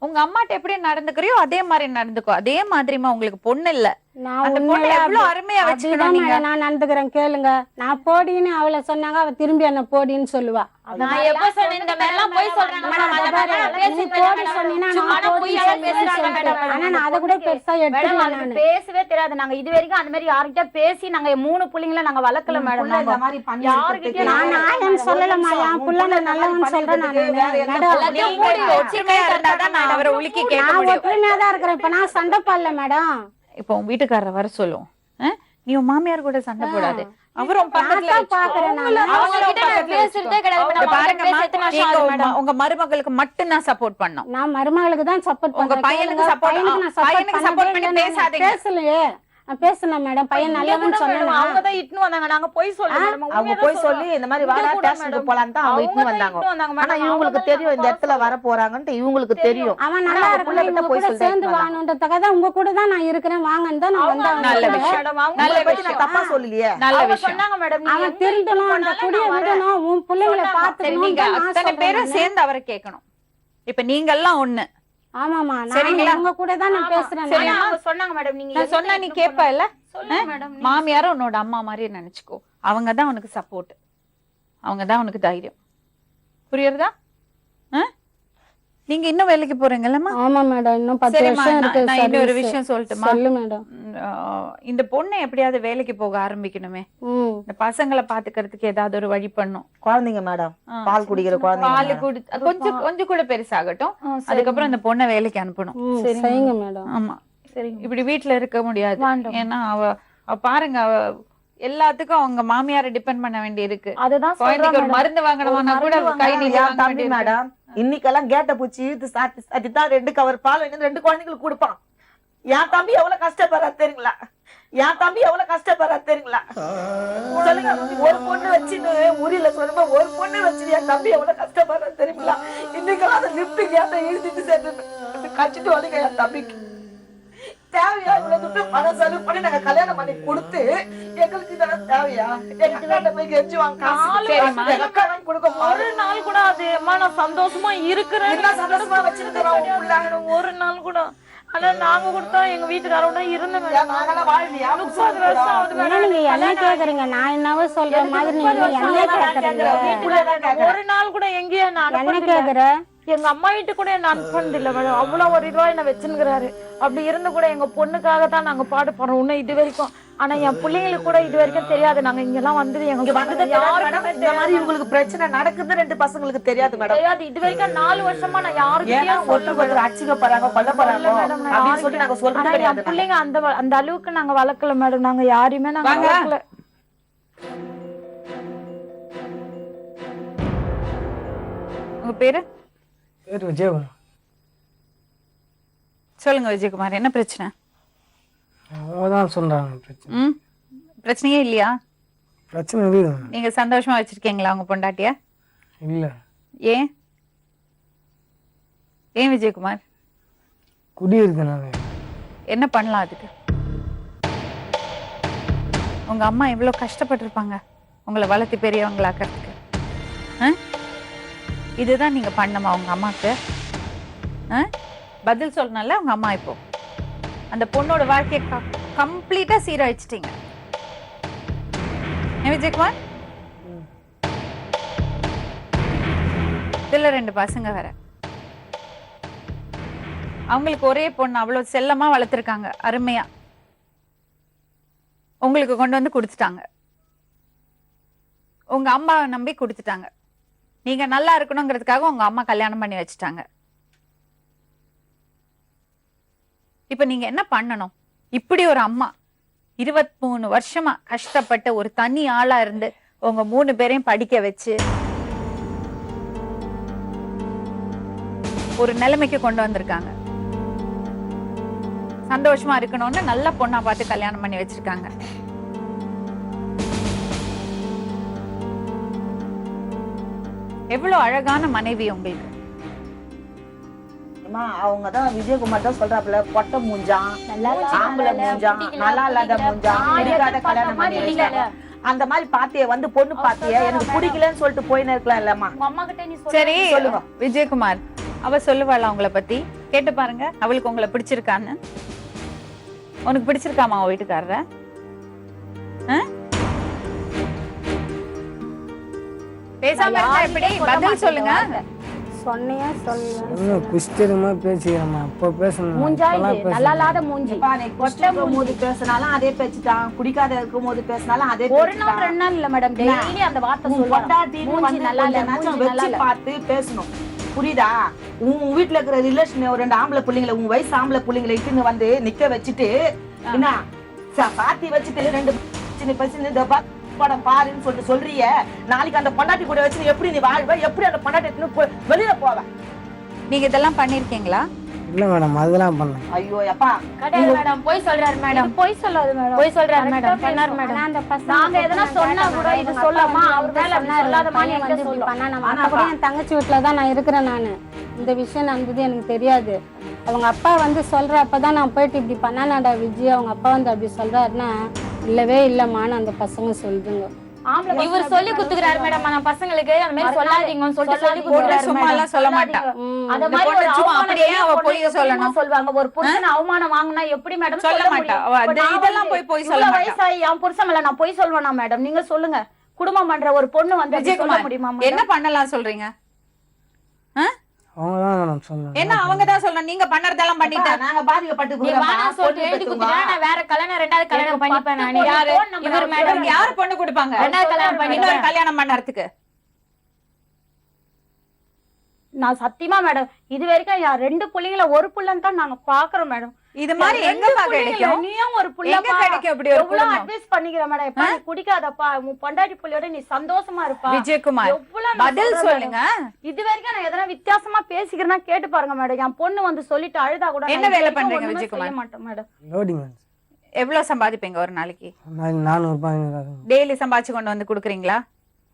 உங்க அம்மாட்ட எப்படி நடந்துக்கிறியோ அதே மாதிரி நடந்துக்கோ. அதே மாதிரிமா உங்களுக்கு பொண்ணு இல்ல, நான் அந்த பொண்ணு உண்மையா எவ்வளவு அருமையா அப்படிதான் வச்சுக்கணும் நீங்க. மேடம் நான் நடந்துக்கிறேன். கேளுங்க, நான் போடின்னு அவளை சொன்னாங்க, அவ திரும்பி என்ன போடின்னு சொல்லுவா. நான் எப்ப சொன்னேன் இந்த மாதிரி எல்லாம் போய் சொல்றாங்க மேடம். அந்த மாதிரி எல்லாம் நீ பேசிட்டு போடி இருக்காங்க சொன்னீங்கன்னா மேடம். நான் சும்மா போடி பொய்யாவே சொல்லுவேன்னு பேசுறாங்க சொல்லிட்டு. மேடம். ஆனா நான் அதை கூட பெருசா மேடம் எடுத்துக்கல அதுக்கு நானு. பேசவே தெரியாது. நாங்க இது வரைக்கும் அந்த மாதிரி யார்கிட்ட பேசி நாங்க 3 புள்ளைங்களை நாங்க வளர்க்கல மேடம். புள்ள இந்த நாங்க மாதிரி பண்ணி யாருக்கிட்டயும் நான் நாயன் சொல்லலமா, என் புள்ள நான் நல்லவன் சொல்றேன் நானு. மேடம் நீங்க ஒற்றுமையா இருந்தாதான் நான் அவரை உலுக்கி கேட்க நான் முடியும். ஒற்றுமையா தான் இருக்கிறேன். இப்ப நான் சண்டை போடல மேடம். இப்போ உன் வீட்டுக்காரரை வர சொல்லும். நீ உன் மாமியார் கூட சண்டை போடாது. அவரும் பக்கத்துல நான் பாக்குறேன் நானு. அவங்க கிட்ட நான் பேசுறதே கிடையாது மேடம். அவங்க பாருங்கம்மா, பேசுறது நான் நீங்க ஷாக் மேடம். உங்க மருமகளுக்கு மட்டும் தான் சப்போர்ட் பண்ணோம். நான் மருமகளுக்கு தான் சப்போர்ட் உங்க பண்றேன். பையனுக்கு கேளுங்க, support- பையனுக்கு நான் பையனுக்கு support support பண்ணி பண்ணவே இல்லை. பேசாதீங்க. பேசலையே, நான் பேசுனேன் மேடம். பையன் நல்லவன் சொன்னேன். அவங்க தான் இட்டுன்னு வந்தாங்க. நாங்க போய் சொல்ல மேடம். அவங்க போய் சொல்லி இந்த மாதிரி வாடா ஸ்டேஷனுக்கு போலான்னு தான் அவங்க இட்டு வந்தாங்க. ஆனா இவங்களுக்கு தெரியும் இந்த இடத்துல வர போறாங்கன்ட்டு இவங்களுக்கு தெரியும். அவன் நல்லா ஆனா இருக்கணும், புள்ளகிட்ட இவங்க போய் கூட சொல்லிட்டு சேர்ந்து வந்தாங்க. வாங்கணுன்றதுக்காக தான் உங்க கூட தான் நான் இருக்கிறேன், வாங்கன்னு தான் நான் வந்தேன். நல்ல அவன் விஷயம். கூட. நல்ல உங்களை பத்தி விஷயம். நான் தப்பா சொல்லலையே. நல்ல அவங்க விஷயம். சொன்னாங்க மேடம். நீங்க அவன் எங்க திருந்தணும், அந்த வீட்டுக்கு குடியை போனாலும் நான் விடணும், உன் பிள்ளைங்களை சரி, பாத்துக்கணும் நீங்க தான் நான் அத்தனை பேரும் சொல்றேன். சேர்ந்து அவரை கேட்கணும். இப்ப நீங்க எல்லாம் ஒண்ணு. ஆமாமா, நான் சரிங்களா? உங்க கூட தான் நான் பேசுறேன். ஆனா அவங்க சொன்னாங்க மேடம். நீங்க நான் சொன்னா நீ கேப்ப இல்ல? சொல்லுங்க மேடம். மாமியாரும் உன்னோட அம்மா மாதிரி நினைச்சுக்கோ. அவங்கதான் உனக்கு சப்போர்ட், அவங்கதான் உனக்கு தைரியம். புரியுறதா? நீங்க இன்னும் வேலைக்கு போறீங்கல்லம்மா? ஆமா மேடம், இன்னும் 10 சரிம்மா, வருஷம் இருக்கு. நான் இன்னொரு service. விஷயம் சொல்லட்டுமா? சொல்லு மேடம். இந்த பொண்ணை எப்படியாவது வேலைக்கு போக ஆரம்பிக்கணுமே. இந்த பசங்களை பாத்துக்கிறதுக்கு ஏதாவது ஒரு வழி பண்ணும். குழந்தைங்க மேடம், பால் குடிக்கிற பால் குழந்தைங்க. குடி கொஞ்சம் கொஞ்சம் கூட பெருசாகட்டும். அதுக்கப்புறம் இந்த பொண்ணை வேலைக்கு அனுப்பணும். செய்யுங்க மேடம். ஆமா, இப்படி வீட்டுல இருக்க முடியாது. ஏன்னா அவ பாருங்க, அவ எல்லாத்துக்கும் அவங்க மாமியாரை டிபெண்ட் பண்ண வேண்டி இருக்கு. அதுதான் குழந்தைக்கு ஒரு மருந்து வாங்கணும்னா கூட கை நீட்டி என் வாங்க தம்பி வேண்டியிருக்கு. மேடம் இன்னைக்கெல்லாம் கேட்ட பூச்சி இழுத்து சாத்தி சாத்தி தான் 2 கவர் பால் வாங்கி 2 குழந்தைங்களுக்கு கொடுப்பான். என் தம்பி எவ்வளவு கஷ்டப்படுறா தெரியுங்களா? என் தம்பி எவ்வளவு கஷ்டப்படுறா தெரியுங்களா? சொல்லுங்க, ஒரு பொண்ணு வச்சுன்னு ஊரில சொல்லுமா, ஒரு பொண்ணு வச்சு என் தம்பி எவ்வளவு கஷ்டப்படுறா தெரியுங்களா? இன்னைக்கெல்லாம் அந்த லிப்ட் கேட்ட இழுத்துட்டு சேர்த்து கச்சிட்டு வந்துங்க என் தம்பிக்கு. தேவையா இவ்வளவு துட்டு பணம் செலவு பண்ணி நாங்க கல்யாணம் பண்ணி கொடுத்து எங்களுக்கு இதெல்லாம் தேவையா? எங்க அக்காட்ட போய் கெஞ்சுவாங்க காசு. சரிம்மா. எங்க அக்கா தான் கொடுக்க ஒரு நாள் கூட அது அம்மா நான் சந்தோஷமா இருக்கிறேன். என்ன சந்தோஷமா வச்சிருக்கிறோம் உன் புள்ள? ஒரு நாள் கூட. ஆனா நாங்க கொடுத்தா எங்க வீட்டுக்காரோட இருந்த மேடம். நாங்கெல்லாம் வாழலையா? 30 வருஷம் ஆகுது ஏன்னா மேடம். நீங்க என்ன கேக்குறீங்க? நான் என்னவோ சொல்ற மாதிரி நீங்க என்ன கேக்குறீங்க? ஒரு நாள் கூட எங்கேயும் நான் என்ன அனுப்புனது இல்ல. கேக்குற? எங்க அம்மா வீட்டு கூட என்ன அனுப்புனது இல்ல மேடம். அவ்வளவு ஒரு இதுவா என்ன வச்சுக்கிறாரு. அப்படி இருந்து கூட எங்க பொண்ணுக்காக தான் நாங்க பாடுபடுறோம் இன்னும் இது வரைக்கும். ஆனா என் பிள்ளைங்களுக்கு கூட இது வரைக்கும் தெரியாது. நாங்க இங்க எல்லாம் வந்து எங்க வந்தது யாருக்குமே இந்த மாதிரி இவங்களுக்கு பிரச்சனை நடக்குது 2 பசங்களுக்கு தெரியாது மேடம். தெரியாது. இது வரைக்கும் 4 வருஷமா நான் யாருக்கிட்டயும் ஏன்னா ஒருத்தர் அடிச்சுக்கப்படுறாங்க, கொல்லப்படுறாங்க அப்படின்னு சொல்லி நாங்க சொல்றது ஆனா என் கிடையாது. பிள்ளைங்க அந்த அளவுக்கு நாங்க வளர்க்கல மேடம். நாங்க யாரையுமே நாங்க வாங்க. வளர்க்கல. உங்க பேரு பேர் விஜயகுமார். சொல்லுங்க விஜயகுமார், என்ன பிரச்சனை? அவங்க தான் சொல்றாங்க பிரச்சனை. பிரச்சனையே இல்லையா? பிரச்சனை இருக்குது. நீங்க சந்தோஷமா வச்சிருக்கீங்களா உங்க பொண்டாட்டிய? இல்லை, ஏன் ஏன் விஜயகுமார்? குடி இருக்குனால. என்ன பண்ணலாம் அதுக்கு? உங்க அம்மா எவ்வளவு கஷ்டப்பட்டிருப்பாங்க உங்களை வளர்த்து பெரியவங்களாக்கிறதுக்கு. இதுதான் நீங்க பண்ணமா உங்க அம்மாக்கு? பதில் சொல்லணும்ல உங்க அம்மா. இப்போ அந்த பொண்ணோட வாழ்க்கையை கம்ப்ளீட்டா சீரழிச்சிட்டீங்க. விஜயகுமார், இதுல 2 பசங்க வேற. அவங்களுக்கு ஒரே பொண்ணு, அவ்வளவு செல்லமா வளர்த்திருக்காங்க, அருமையா. உங்களுக்கு கொண்டு வந்து கொடுத்துட்டாங்க, உங்க அம்மாவை நம்பி கொடுத்துட்டாங்க. நீங்க நல்லா இருக்கணுங்கிறதுக்காக உங்க அம்மா கல்யாணம் பண்ணி வச்சுட்டாங்க. இப்ப நீங்க என்ன பண்ணணும்? இப்படி ஒரு அம்மா 23 வருஷமா கஷ்டப்பட்டு ஒரு தனி ஆளா இருந்து உங்க 3 பேரையும் படிக்க வச்சு ஒரு நிலைமைக்கு கொண்டு வந்திருக்காங்க. சந்தோஷமா இருக்கணும்னு நல்ல பொண்ணா பார்த்து கல்யாணம் பண்ணி வச்சிருக்காங்க. எவ்வளவு அழகான மனைவி உங்களுக்கு. அவங்கதான் விஜயகுமார் தான் சொல்றாப்புல, பொட்ட மூஞ்சான், ஆம்பளை மூஞ்சான், நல்லா இல்லாத மூஞ்சான், பிடிக்காத கல்யாணம் பண்ணி வச்சாங்க. அந்த மாதிரி பாத்திய வந்து பொண்ணு பாத்திய எனக்கு பிடிக்கலன்னு சொல்லிட்டு போயின்னு இருக்கலாம் இல்லம்மா. அம்மா கிட்ட நீ சரி சொல்லுங்க விஜயகுமார், அவ சொல்லுவாளா உங்களை பத்தி? கேட்டு பாருங்க, அவளுக்கு உங்களை பிடிச்சிருக்கான்னு. உனக்கு பிடிச்சிருக்காமா அவ வீட்டுக்காரர? பேசாம இருந்தா எப்படி? பதில் சொல்லுங்க. சொன்னியா சொல்லுங்க. இன்னும் குஷ்டமா பேசிக்கிறேம்மா. அப்போ பேசணும். மூஞ்சா இது நல்லா இல்லாத மூஞ்சி. கொட்டும் போது பேசினாலும் அதே பேச்சுதான், குடிக்காத இருக்கும் போது பேசினாலும் அதே ஒரு நாள் 2 நாள் இல்ல மேடம், டெய்லி அந்த வார்த்தை மூஞ்சி நல்லா வச்சு பார்த்து பேசணும். புரியுதா? உன் வீட்டுல இருக்கிற ரிலேஷன் ஒரு 2 ஆம்பளை பிள்ளைங்களை, உன் வயசு ஆம்பளை பிள்ளைங்களை இட்டுன்னு வந்து நிக்க வச்சுட்டு என்ன பாத்தி வச்சுட்டு 2 சின்ன பசங்க படம் பாருன்னு சொல்லிட்டு சொல்றிய. நாளைக்கு அந்த பொண்டாட்டி கூட வச்சு எப்படி நீ வாழ்வ? எப்படி அந்த பொண்டாட்டி வெளியில போவ? நீங்க இதெல்லாம் பண்ணிருக்கீங்களா? இல்ல மேடம், அதெல்லாம் பண்ணேன். ஐயோ அப்பா, கிடையாது மேடம், போய் சொல்றாரு மேடம். போய் சொல்லாது மேடம், போய் சொல்றாரு மேடம். பண்ணாரு மேடம். அந்த பசங்க நாங்க எதனா சொன்னா கூட இது சொல்லாமா அவர் மேல சொல்லாத மாதிரி வந்து இப்படி பண்ணா நம்ம மத்தபடி என் தங்கச்சி வீட்டுல தான் நான் இருக்கிறேன். நானு இந்த விஷயம் நடந்தது எனக்கு தெரியாது. அவங்க அப்பா வந்து சொல்றப்பதான் நான் போயிட்டு இப்படி பண்ணானாடா விஜய், அவங்க அப்பா வந்து அப்படி சொல்றாருன்னா இல்லவே இல்லம்மான்னு அந்த பசங்க சொல்லுதுங்க. இவர் சொல்லி குத்துக்கிறாரு மேடம் அந்த பசங்களுக்கு, அந்த மாதிரி சொல்லாதீங்கன்னு சொல்லிட்டு சொல்லி குத்துக்கிறாரு. சும்மா எல்லாம் சொல்ல மாட்டா. அத மாதிரி ஒரு சும்மா அப்படியே அவ போய் சொல்லணும் சொல்வாங்க. ஒரு புருஷன் அவமானம் வாங்குனா எப்படி மேடம் சொல்ல மாட்டா. இதெல்லாம் போய் சொல்ல மாட்டா. வயசாயி என் புருஷன் மேல நான் போய் சொல்வேனா மேடம்? நீங்க சொல்லுங்க. குடும்பம் பண்ற ஒரு பொண்ணு வந்து சொல்ல முடியுமா? என்ன பண்ணலாம் சொல்றீங்க? அவங்கதான் மேடம் சொல்லணும். என்ன அவங்கதான் சொல்லணும்? நீங்க பண்ணறதெல்லாம் பண்ணிட்டா நாங்க பாதிக்கப்பட்டு நீ வாடா சொல்லிட்டு எழுதி குத்துட்டா நான் வேற கல்யாணம் 2வது கல்யாணம் பண்ணிப்பேன். நான் யாரு இவர் மேடம்? யாரு பொண்ணு கொடுப்பாங்க 2வது கல்யாணம் பண்ணி இன்னொரு கல்யாணம் பண்ணறதுக்கு? நான் சத்தியமா மேடம் இது வரைக்கும் 2 புள்ளைங்கள ஒரு புள்ளன்னு தான் நாங்க பாக்குறோம் மேடம். இது மாதிரி எங்கப்பா கிடைக்கும்? நீயும் ஒரு புள்ள எங்க கிடைக்கும் அப்படி ஒரு எவ்வளவு அட்வைஸ் பண்ணிக்கிற மேடம். எப்ப நீ குடிக்காதப்பா, உன் பொண்டாட்டி புள்ளையோட நீ சந்தோஷமா இருப்பா. விஜயகுமார் பதில் சொல்லுங்க. இது வரைக்கும் நான் எதனா வித்தியாசமா பேசிக்கிறேன்னா கேட்டு பாருங்க மேடம். என் பொண்ணு வந்து சொல்லிட்டு அழுதா கூட என்ன வேலை பண்றீங்க விஜயகுமார்? மாட்டோம் மேடம். லோடிங் எவ்வளவு சம்பாதிப்பீங்க ஒரு நாளைக்கு? 400 ரூபாய். டெய்லி சம்பாதிச்சு கொண்டு வந்து குடுக்குறீங்களா?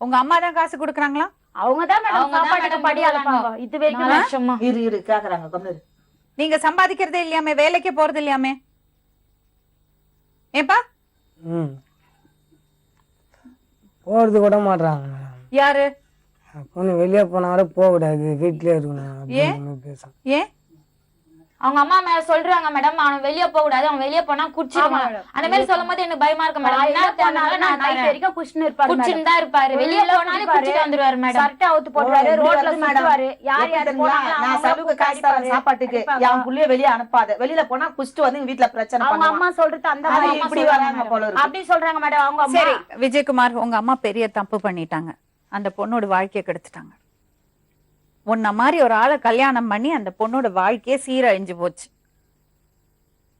உங்க அம்மா தான் காசு குடுக்குறாங்களா? அவங்கதான் மேடம் சாப்பாட்டுக்கு படி அழைப்பாங்க. இது வரைக்கும் இரு கேக்குறாங்க கம்மிரு. நீங்க சம்பாதிக்கிறதே இல்லையாமே, வேலைக்கு போறது இல்லையாமே? ஏப்பா போறது கூட மாட்டாங்க. யாரு பொண்ணு வெளியே போனா கூட போக கூடாது, வீட்லயே இருக்கணும் பேச. ஏன் அவங்க அம்மா மேல சொல்றாங்க மேடம், அவன் வெளிய போக கூடாது, அவன் வெளிய போனா குடிச்சிடுவான். அந்த மாதிரி சொல்லும்போது எனக்கு பயமா இருக்கு மேடம். குடிச்சிட்டு தான் இருப்பாரு, வெளிய போனாலும் குடிச்சிட்டு வந்துருவாரு மேடம். சட்டை அவுத்து போடுவாரு, ரோட்ல சுத்துவாரு. யார் யாரு போறாங்க நான் செலவுக்கு காசு தரேன் சாப்பாட்டுக்கு, என் புள்ளைய வெளிய அனுப்பாத. வெளியில போனா குடிச்சிட்டு வந்து வீட்டுல பிரச்சனை அவங்க பண்ணுவாங்க. அம்மா சொல்றது அந்த அது மாதிரி இப்படி வராங்க போல இருக்கு. அப்படி சொல்றாங்க மேடம் அவங்க அம்மா. சரி விஜயகுமார், உங்க அம்மா பெரிய தப்பு பண்ணிட்டாங்க. அந்த பொண்ணோட வாழ்க்கையை கெடுத்துட்டாங்க. உன்ன மாதிரி ஒரு ஆளை கல்யாணம் பண்ணி அந்த பொண்ணோட வாழ்க்கையே சீரழிஞ்சு போச்சு.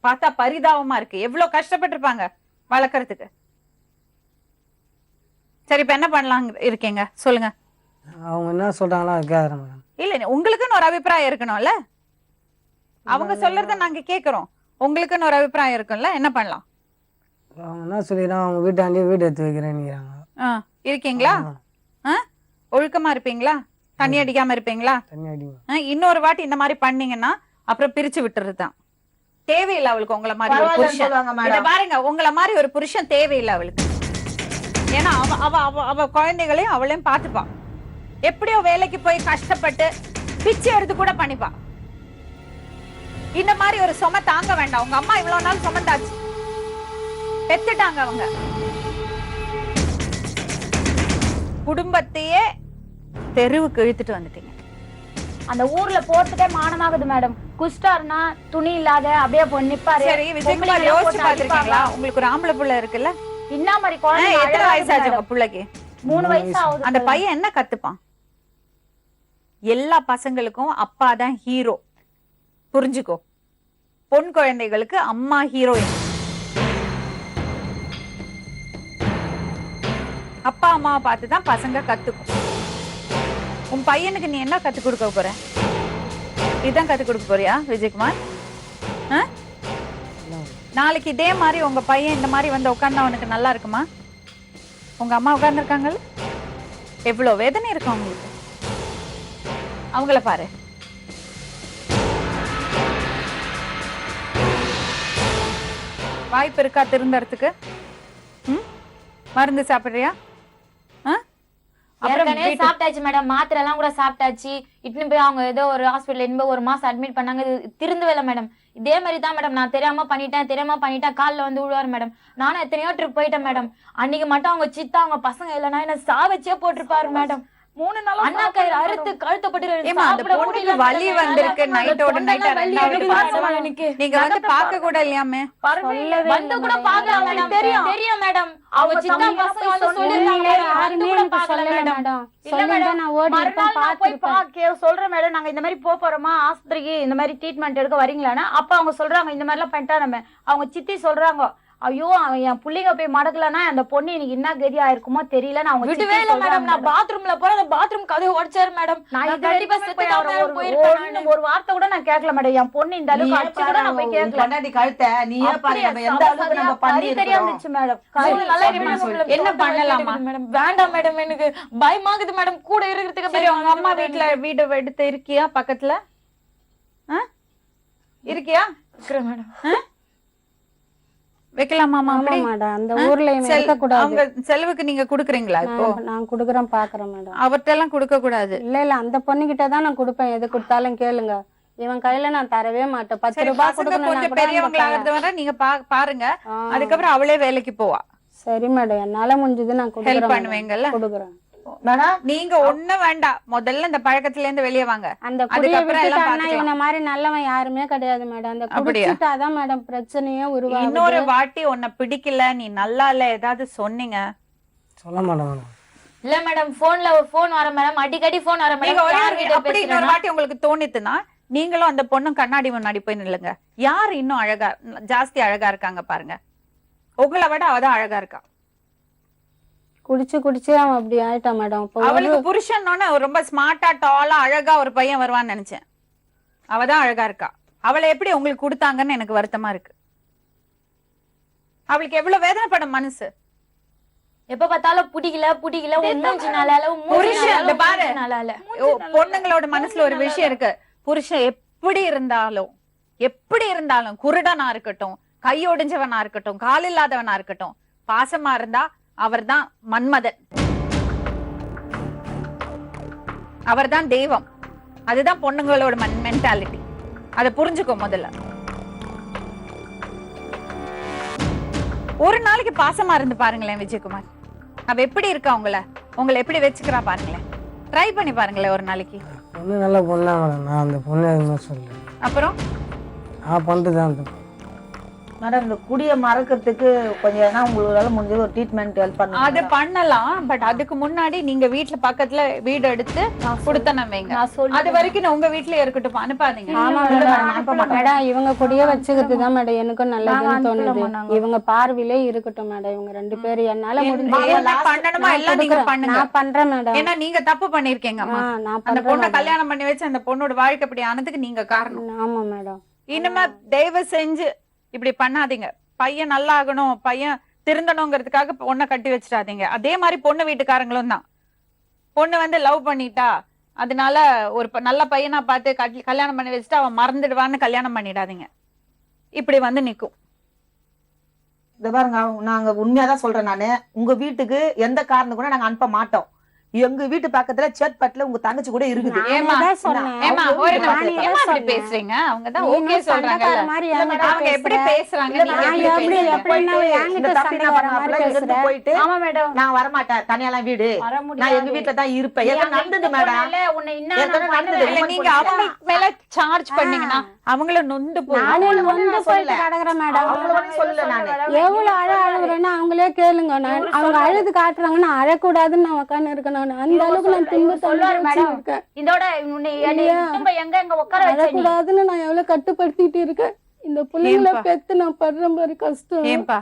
பார்த்தா பரிதாபமா இருக்கு. எவ்வளவு கஷ்டப்பட்டிருப்பாங்க வளர்க்கறதுக்கு. சரி இப்ப என்ன பண்ணலாம் இருக்கீங்க சொல்லுங்க. அவங்க என்ன சொல்றாங்களோ அது கேக்குறேன் மேடம். இல்ல உங்களுக்குன்னு ஒரு அபிப்பிராயம் இருக்கணும்ல. அவங்க சொல்றத நாங்க கேக்குறோம். உங்களுக்குன்னு ஒரு அபிப்பிராயம் இருக்கும்ல. என்ன பண்ணலாம்? அவங்க என்ன சொல்லிடுறாங்க, அவங்க வீட்டாண்டே வீடு எடுத்து வைக்கிறேன்னு இருக்கீங்களா? ஒழுக்கமா இருப்பீங்களா? தண்ணி அடிக்காம இருப்பீங்களா? தண்ணி அடிங்க. இன்னொரு வாட்டி இந்த மாதிரி பண்ணீங்கன்னா அப்புறம் பிரிச்சு விட்டுறதுதான். தேவையில்லை அவளுக்கு உங்களை மாதிரி ஒரு புருஷன். இத பாருங்க, உங்களை மாதிரி ஒரு புருஷன் தேவையில்லை அவளுக்கு. ஏன்னா அவ குழந்தைகளையும் அவளையும் பாத்துப்பா. எப்படியோ வேலைக்கு போய் கஷ்டப்பட்டு பிச்சை எடுத்து கூட பண்ணிப்பா. இந்த மாதிரி ஒரு சுமை தாங்க வேண்டாம். உங்க அம்மா இவ்வளவு நாள் சுமந்தாச்சு, பெத்துட்டாங்க. அவங்க குடும்பத்தையே தெருவுக்கு இழுத்துட்டு வந்துட்டீங்க. அந்த ஊர்ல போறதுக்கே மானமாகுது மேடம். குஸ்டார்னா துணி இல்லாத அப்படியே நிப்பாரு. சரி விஜயகுமார், யோசிச்சு பாத்துருக்கீங்களா? உங்களுக்கு ஒரு ஆம்பளை புள்ள இருக்குல்ல, என்ன மாதிரி குழந்தை? எத்தனை வயசாச்சு உங்க புள்ளைக்கு? 3 வயசு ஆகுது. அந்த பையன் என்ன கத்துப்பான்? எல்லா பசங்களுக்கும் அப்பா தான் ஹீரோ, புரிஞ்சுக்கோ. பொன் குழந்தைகளுக்கு அம்மா ஹீரோயின். அப்பா அம்மாவை பார்த்து தான் பசங்க கத்துக்கும். உன் பையனுக்கு நீ என்ன கத்து கொடுக்க போற? இதான் கத்து கொடுக்க போறியா விஜயகுமார்? நாளைக்கு இதே மாதிரி உங்க பையன் இந்த மாதிரி வந்து உட்கார்ந்தா அவனுக்கு நல்லா இருக்குமா? உங்க அம்மா உட்கார்ந்துருக்காங்கல்ல, எவ்வளவு வேதனை இருக்கும் அவங்களுக்கு. அவங்கள பாரு. வாய்ப்பு இருக்கா திருந்தறதுக்கு? மருந்து சாப்பிடுறியா? ஏற்கனவே சாப்பிட்டாச்சு மேடம், மாத்திரை எல்லாம் கூட சாப்பிட்டாச்சு. இட்னு போய் அவங்க ஏதோ ஒரு ஹாஸ்பிட்டல் இன்ப 1 மாசம் அட்மிட் பண்ணாங்க. திருந்தவே இல்லை மேடம். இதே மாதிரி தான் மேடம், நான் தெரியாம பண்ணிட்டேன் காலில் வந்து விழுவாரு மேடம். நானும் எத்தனையோ ட்ரிப் போயிட்டேன் மேடம். அன்னைக்கு மட்டும் அவங்க சித்தா அவங்க பசங்க இல்லைன்னா என்ன சாவச்சே போட்டிருப்பாரு மேடம். 3 நாள் அண்ணா கயிறு அறுத்து கழுத்தப்பட்டு வலி வந்திருக்கு. நைட்டோட நைட்டா நீங்க வந்து பார்க்க கூட இல்லையாமே? வந்து கூட பாக்கலாம் மேடம். தெரியும் மேடம். அவங்க சின்ன பசங்க வந்து சொல்லிருக்காங்க யாருமே எனக்கு சொல்லல மேடம். சொல்லிருந்தா நான் ஓடி இருப்பேன், போய் சொல்றேன் மேடம், நாங்க இந்த மாதிரி போறோமா ஆஸ்பத்திரிக்கு, இந்த மாதிரி ட்ரீட்மெண்ட் எடுக்க வரீங்களான்னா அப்ப அவங்க சொல்றாங்க இந்த மாதிரி எல்லாம் பண்ணிட்டா நம்ம. அவங்க சித்தி சொல்றாங்க, ஐயோ அவன் என் புள்ளிங்க போய் மடக்கலன்னா அந்த பொண்ணு இன்னைக்கு என்ன கதி ஆயிருக்குமோ தெரியல. நான் விடவே இல்லை மேடம். நான் பாத்ரூம்ல போறேன், அந்த பாத்ரூம் கதவு உடைச்சாரு மேடம். நான் ஒரு வார்த்தை கூட நான் கேட்கல மேடம். என் பொண்ணு இந்த அளவுக்கு அடிச்சு கூட நான் போய் கேட்கல. கழுத்த நீயே பாரு, நம்ம எந்த அளவுக்கு நம்ம பண்ணி தெரியாந்துச்சு மேடம். என்ன பண்ணலாமா மேடம்? வேண்டாம் மேடம், எனக்கு பயமாகுது மேடம் கூட இருக்கிறதுக்கு. சரி, உங்க அம்மா வீடு எடுத்து இருக்கியா? பக்கத்துல இருக்கியா? இருக்கிறேன் மேடம். வைக்கலாமா? மேடம் அந்த ஊர்ல இருக்க கூடாது. அவங்க செலவுக்கு நீங்க குடுக்குறீங்களா? இப்போ நான் குடுக்குறேன், பாக்குறேன் மேடம். அவர்ட்ட எல்லாம் குடுக்க கூடாது. இல்ல அந்த பொண்ணுகிட்ட தான் நான் கொடுப்பேன். எது கொடுத்தாலும் கேளுங்க. இவன் கையில நான் தரவே மாட்டேன். 10 ரூபாய் கொடுக்கணும். கொஞ்சம் பெரியவங்களாகிறது வரை நீங்க பாருங்க. அதுக்கப்புறம் அவளே வேலைக்கு போவா. சரி மேடம், என்னால முடிஞ்சது நான் ஹெல்ப் பண்ணுவீங்கல்ல? கொடுக்குறேன் மேடம். நீங்க ஒண்ணு வேண்டாம், முதல்ல இந்த பழக்கத்துல இருந்து வெளியே வாங்க. அந்த குடியை விட்டுட்டான்னா இவன மாதிரி நல்லவன் யாருமே கிடையாது மேடம். அந்த குடிச்சிட்டாதான் மேடம் பிரச்சனையே உருவாகுது. இன்னொரு வாட்டி உன்னை பிடிக்கல, நீ நல்லா இல்ல ஏதாவது சொன்னீங்க? சொல்ல மாட்டேன். இல்ல மேடம், போன் வர மேடம், அடிக்கடி போன் வர மேடம். அப்படி இன்னொரு வாட்டி உங்களுக்கு தோணித்துனா நீங்களும் அந்த பொண்ணும் கண்ணாடி முன்னாடி போய் நில்லுங்க. யார் இன்னும் அழகா ஜாஸ்தி அழகா இருக்காங்க பாருங்க. உங்களை விட அவதான் அழகா இருக்கா. குடிச்சு அவன் அப்படி ஆயிட்டான் மேடம். அவளுக்கு புருஷன்னோன்னு ரொம்ப ஸ்மார்ட்டா டாலா அழகா ஒரு பையன் வருவான்னு நினைச்சேன். அவதான் அழகா இருக்கா. அவளை எப்படி உங்களுக்கு கொடுத்தாங்கன்னு எனக்கு வருத்தமா இருக்கு. அவளுக்கு எவ்வளவு வேதனைப்படும் மனசு. எப்ப பார்த்தாலும் பிடிக்கல பொண்ணுங்களோட மனசுல ஒரு விஷயம் இருக்கு. புருஷன் எப்படி இருந்தாலும் குருடனா இருக்கட்டும், கையொடிஞ்சவனா இருக்கட்டும், கால் இல்லாதவனா இருக்கட்டும், பாசமா இருந்தா அவர்தான் மன்மதன், அவர்தான் தெய்வம். அதுதான் பொண்ணுங்களோட மென்டாலிட்டி. அதை புரிஞ்சுக்கோ முதல்ல. ஒரு நாளைக்கு பாசமா இருந்து பாருங்களேன் விஜயகுமார். அவ எப்படி இருக்கா, உங்களை எப்படி வச்சுக்கிறா பாருங்களேன். ட்ரை பண்ணி பாருங்களேன் ஒரு நாளைக்கு. பொண்ணு நல்ல பொண்ணா மேடம். நான் அந்த பொண்ணு எதுவுமே சொல்லல. அப்புறம் நான் பண்ணிட்டுதான் அந்த மேடம் இந்த குடியை மறக்கிறதுக்கு கொஞ்சம் உங்களால முடிஞ்சது ஒரு ட்ரீட்மெண்ட் ஹெல்ப் பண்ண. அது பண்ணலாம். பட் அதுக்கு முன்னாடி நீங்க வீட்டுல பக்கத்துல வீடு எடுத்து கொடுத்தன வைங்க. அது வரைக்கும் உங்க வீட்டுல இருக்கட்டும், அனுப்பாதீங்க. மேடம் இவங்க கூடயே வச்சுக்கிறதுதான் மேடம் எனக்கும் நல்லதுன்னு தோணுது. இவங்க பார்வையிலே இருக்கட்டும் மேடம். இவங்க 2 பேரும் என்னால பண்ணணுமா எல்லாம் நீங்க பண்ணுங்க. நான் பண்றேன் மேடம். ஏன்னா நீங்க தப்பு பண்ணிருக்கீங்க. அந்த பொண்ணை கல்யாணம் பண்ணி வச்சு அந்த பொண்ணோட வாழ்க்கை இப்படி ஆனதுக்கு நீங்க காரணம். ஆமா மேடம். இனிமே தயவு செஞ்சு இப்படி பண்ணாதீங்க. பையன் நல்லா ஆகணும், பையன் திருந்தணுங்கிறதுக்காக பொண்ணை கட்டி வச்சிடாதீங்க. அதே மாதிரி பொண்ணு வீட்டுக்காரங்களும் தான். பொண்ணு வந்து லவ் பண்ணிட்டா, அதனால ஒரு நல்ல பையனா பார்த்து கல்யாணம் பண்ணி வச்சுட்டு அவன் மறந்துடுவான்னு கல்யாணம் பண்ணிடாதீங்க. இப்படி வந்து நிக்கும். இந்த பாருங்க, நாங்க உண்மையாதான் சொல்றேன். நானு உங்க வீட்டுக்கு எந்த காரணம் கூட நாங்க அனுப்ப மாட்டோம். எங்க வீட்டு பக்கத்துல சேத்பட்டுல உங்க தங்கச்சி கூட இருக்குது. பேசுறீங்க அவங்கதான் ஓகே சொல்றாங்க. அவங்க எப்படி பேசுறாங்க போயிட்டு நான் வரமாட்டேன், தனியாலாம் வீடு நான் எங்க வீட்டுல தான் இருப்பேன். நடந்தது மேடம். நீங்க அவங்க மேல சார்ஜ் பண்ணீங்கன்னா அவங்கள நொந்து போயிட்டு கிடக்குறேன் மேடம். சொல்லல நானு எவ்வளவு அழுகுறேன்னு அவங்களே கேளுங்க. அவங்க அழுது காட்டுறாங்கன்னா அழக்கூடாதுன்னு நான் உட்காந்து இருக்கேன். அந்த அளவுக்கு நான் திரும்ப சொல்லுவாரு மேடம். இதோட எங்க உட்கார அழக்கூடாதுன்னு நான் எவ்வளவு கட்டுப்படுத்திட்டு இருக்கேன். இந்த பிள்ளைங்களை ஏன்பா? பெத்து நான் படுற மாதிரி கஷ்டம் ஏன்பா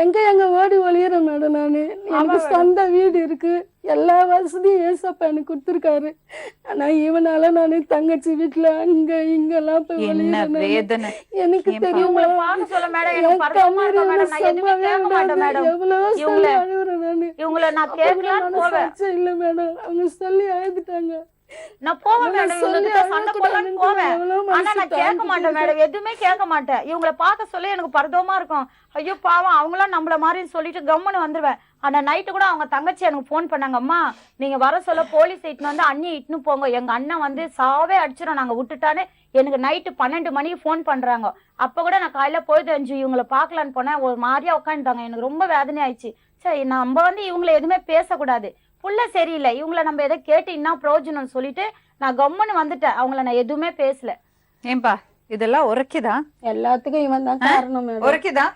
எங்க ஓடி ஒளியிறேன் மேடம் நானு. எனக்கு சொந்த வீடு இருக்கு, எல்லா வசதியும் ஏசப்பா எனக்கு கொடுத்துருக்காரு. ஆனா இவனால நானு தங்கச்சி வீட்டுல அங்க இங்கெல்லாம் போய் என்ன ஒளியிறேன் நானு. வேதனை. எனக்கு ஏன்பா? தெரியும் இவங்களை பார்க்க சொல்ல மேடம், எனக்கு பரிதாபமா இருக்கு மேடம். நான் எதுவுமே கேட்க மாட்டேன் மேடம். எவ்வளவோ சொல்லி இவங்களை- அழுகுறேன் நானு. இவங்களை நான் அப்ப கூட கேட்கலான்னு போவேன். மனசாட்சி இல்ல மேடம், அவங்க சொல்லி அழுதுட்டாங்க. நான் போவேன் மேடம், சொல்லி இவங்ககிட்ட சண்டை போடலான்னு அழுகக்கூடாதுன்னு போவேன். எவ்வளவு ஆனா மனசு நான் கேட்க மாட்டேன் தாங்கிட்டு மேடம், எதுவுமே கேட்க மாட்டேன். இவங்களை பார்க்க சொல்லி எனக்கு பரிதாபமா இருக்கும். ஐயோ பாவம், அவங்களாம் நம்மள மாதிரி சொல்லிட்டு கம்முன்னு வந்துருவேன். ஆனா நைட்டு கூட அவங்க தங்கச்சி எனக்கு ஃபோன் பண்ணாங்க, அம்மா நீங்க வர சொல்ல போலீஸ் இட்டுன்னு வந்து அண்ணியை இட்டுன்னு போங்க, எங்க அண்ணன் வந்து சாவே அடிச்சிடும் நாங்க விட்டுட்டானே. எனக்கு நைட்டு 12 மணிக்கு ஃபோன் பண்றாங்க. அப்ப கூட நான் காலையில போய் தெரிஞ்சு இவங்களை பார்க்கலான்னு போனேன். ஒரு மாதிரியா உட்காந்துட்டாங்க. எனக்கு ரொம்ப வேதனை ஆயிடுச்சு. சரி நம்ம வந்து இவங்களை எதுவுமே பேசக்கூடாது, புள்ள சரியில்லை, இவங்களை நம்ம எதை கேட்டு என்ன பிரயோஜனம் சொல்லிட்டு நான் கம்முன்னு வந்துட்டேன். அவங்கள நான் எதுவுமே பேசல. ஏன்பா இதெல்லாம் உரைக்குதா? எல்லாத்துக்கும் இவன் தான் காரணம் மேடம். உரைக்குதா?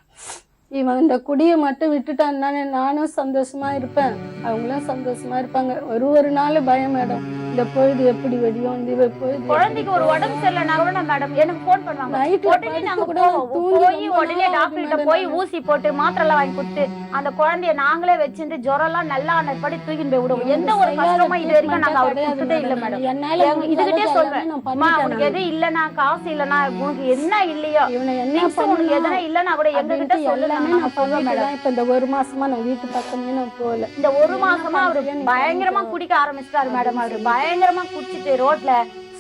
இவன் இந்த குடியை மட்டும் விட்டுட்டான்னா நானும் சந்தோஷமா இருப்பேன், அவங்களும் சந்தோஷமா இருப்பாங்க. ஒரு நாள் பயம் மேடம், இந்த பொழுது எப்படி வெடியும், இந்த பொழுது குழந்தைக்கு ஒரு உடம்பு சரியில்லைனா கூட மேடம் எனக்கு போன் பண்ணுவாங்க. நைட்ல உடனே படுத்து நாங்க கூட போவோம். தூங்கி போய் ரொம்ப உடனே நாள் டாக்டர் கிட்ட ஆகுது போய் மேடம். ஊசி போட்டு மாத்திரை எல்லாம் வாங்கி கொடுத்து அந்த குழந்தைய நாங்களே வச்சிருந்து ஜுரம் எல்லாம் நல்லா ஆனபடி தூக்கிட்டு போய் விடுவோம். எந்த ஒரு கஷ்டமும் இது வரைக்கும் நாங்க அவருக்கு கொடுத்ததே இல்ல மேடம். என்னால இதுகிட்டே சொல்வேன், நான் அம்மா பண்ணிட்டேன் உனக்கு எது இல்லைன்னா காசு இல்லைன்னா உனக்கு என்ன இல்லையோ இவனை என்ன things உனக்கு எதனா பண்ணணும் இல்லைன்னா கூட எங்க கிட்ட அப்படின்ட்டு சொல்லலாம் எல்லாமே நான் சொல்லுவேன் மேடம். பண்ணிட்டு இப்ப இந்த ஒரு மாசமா நான் வீட்டு பக்கமே நான் போகல. இந்த ஒரு மாசமா அவரு பயங்கரமா குடிக்க ஆரம்பிச்சிட்டாரு மேடம். அவரு பயங்கரமா குடிச்சிட்டு ரோட்ல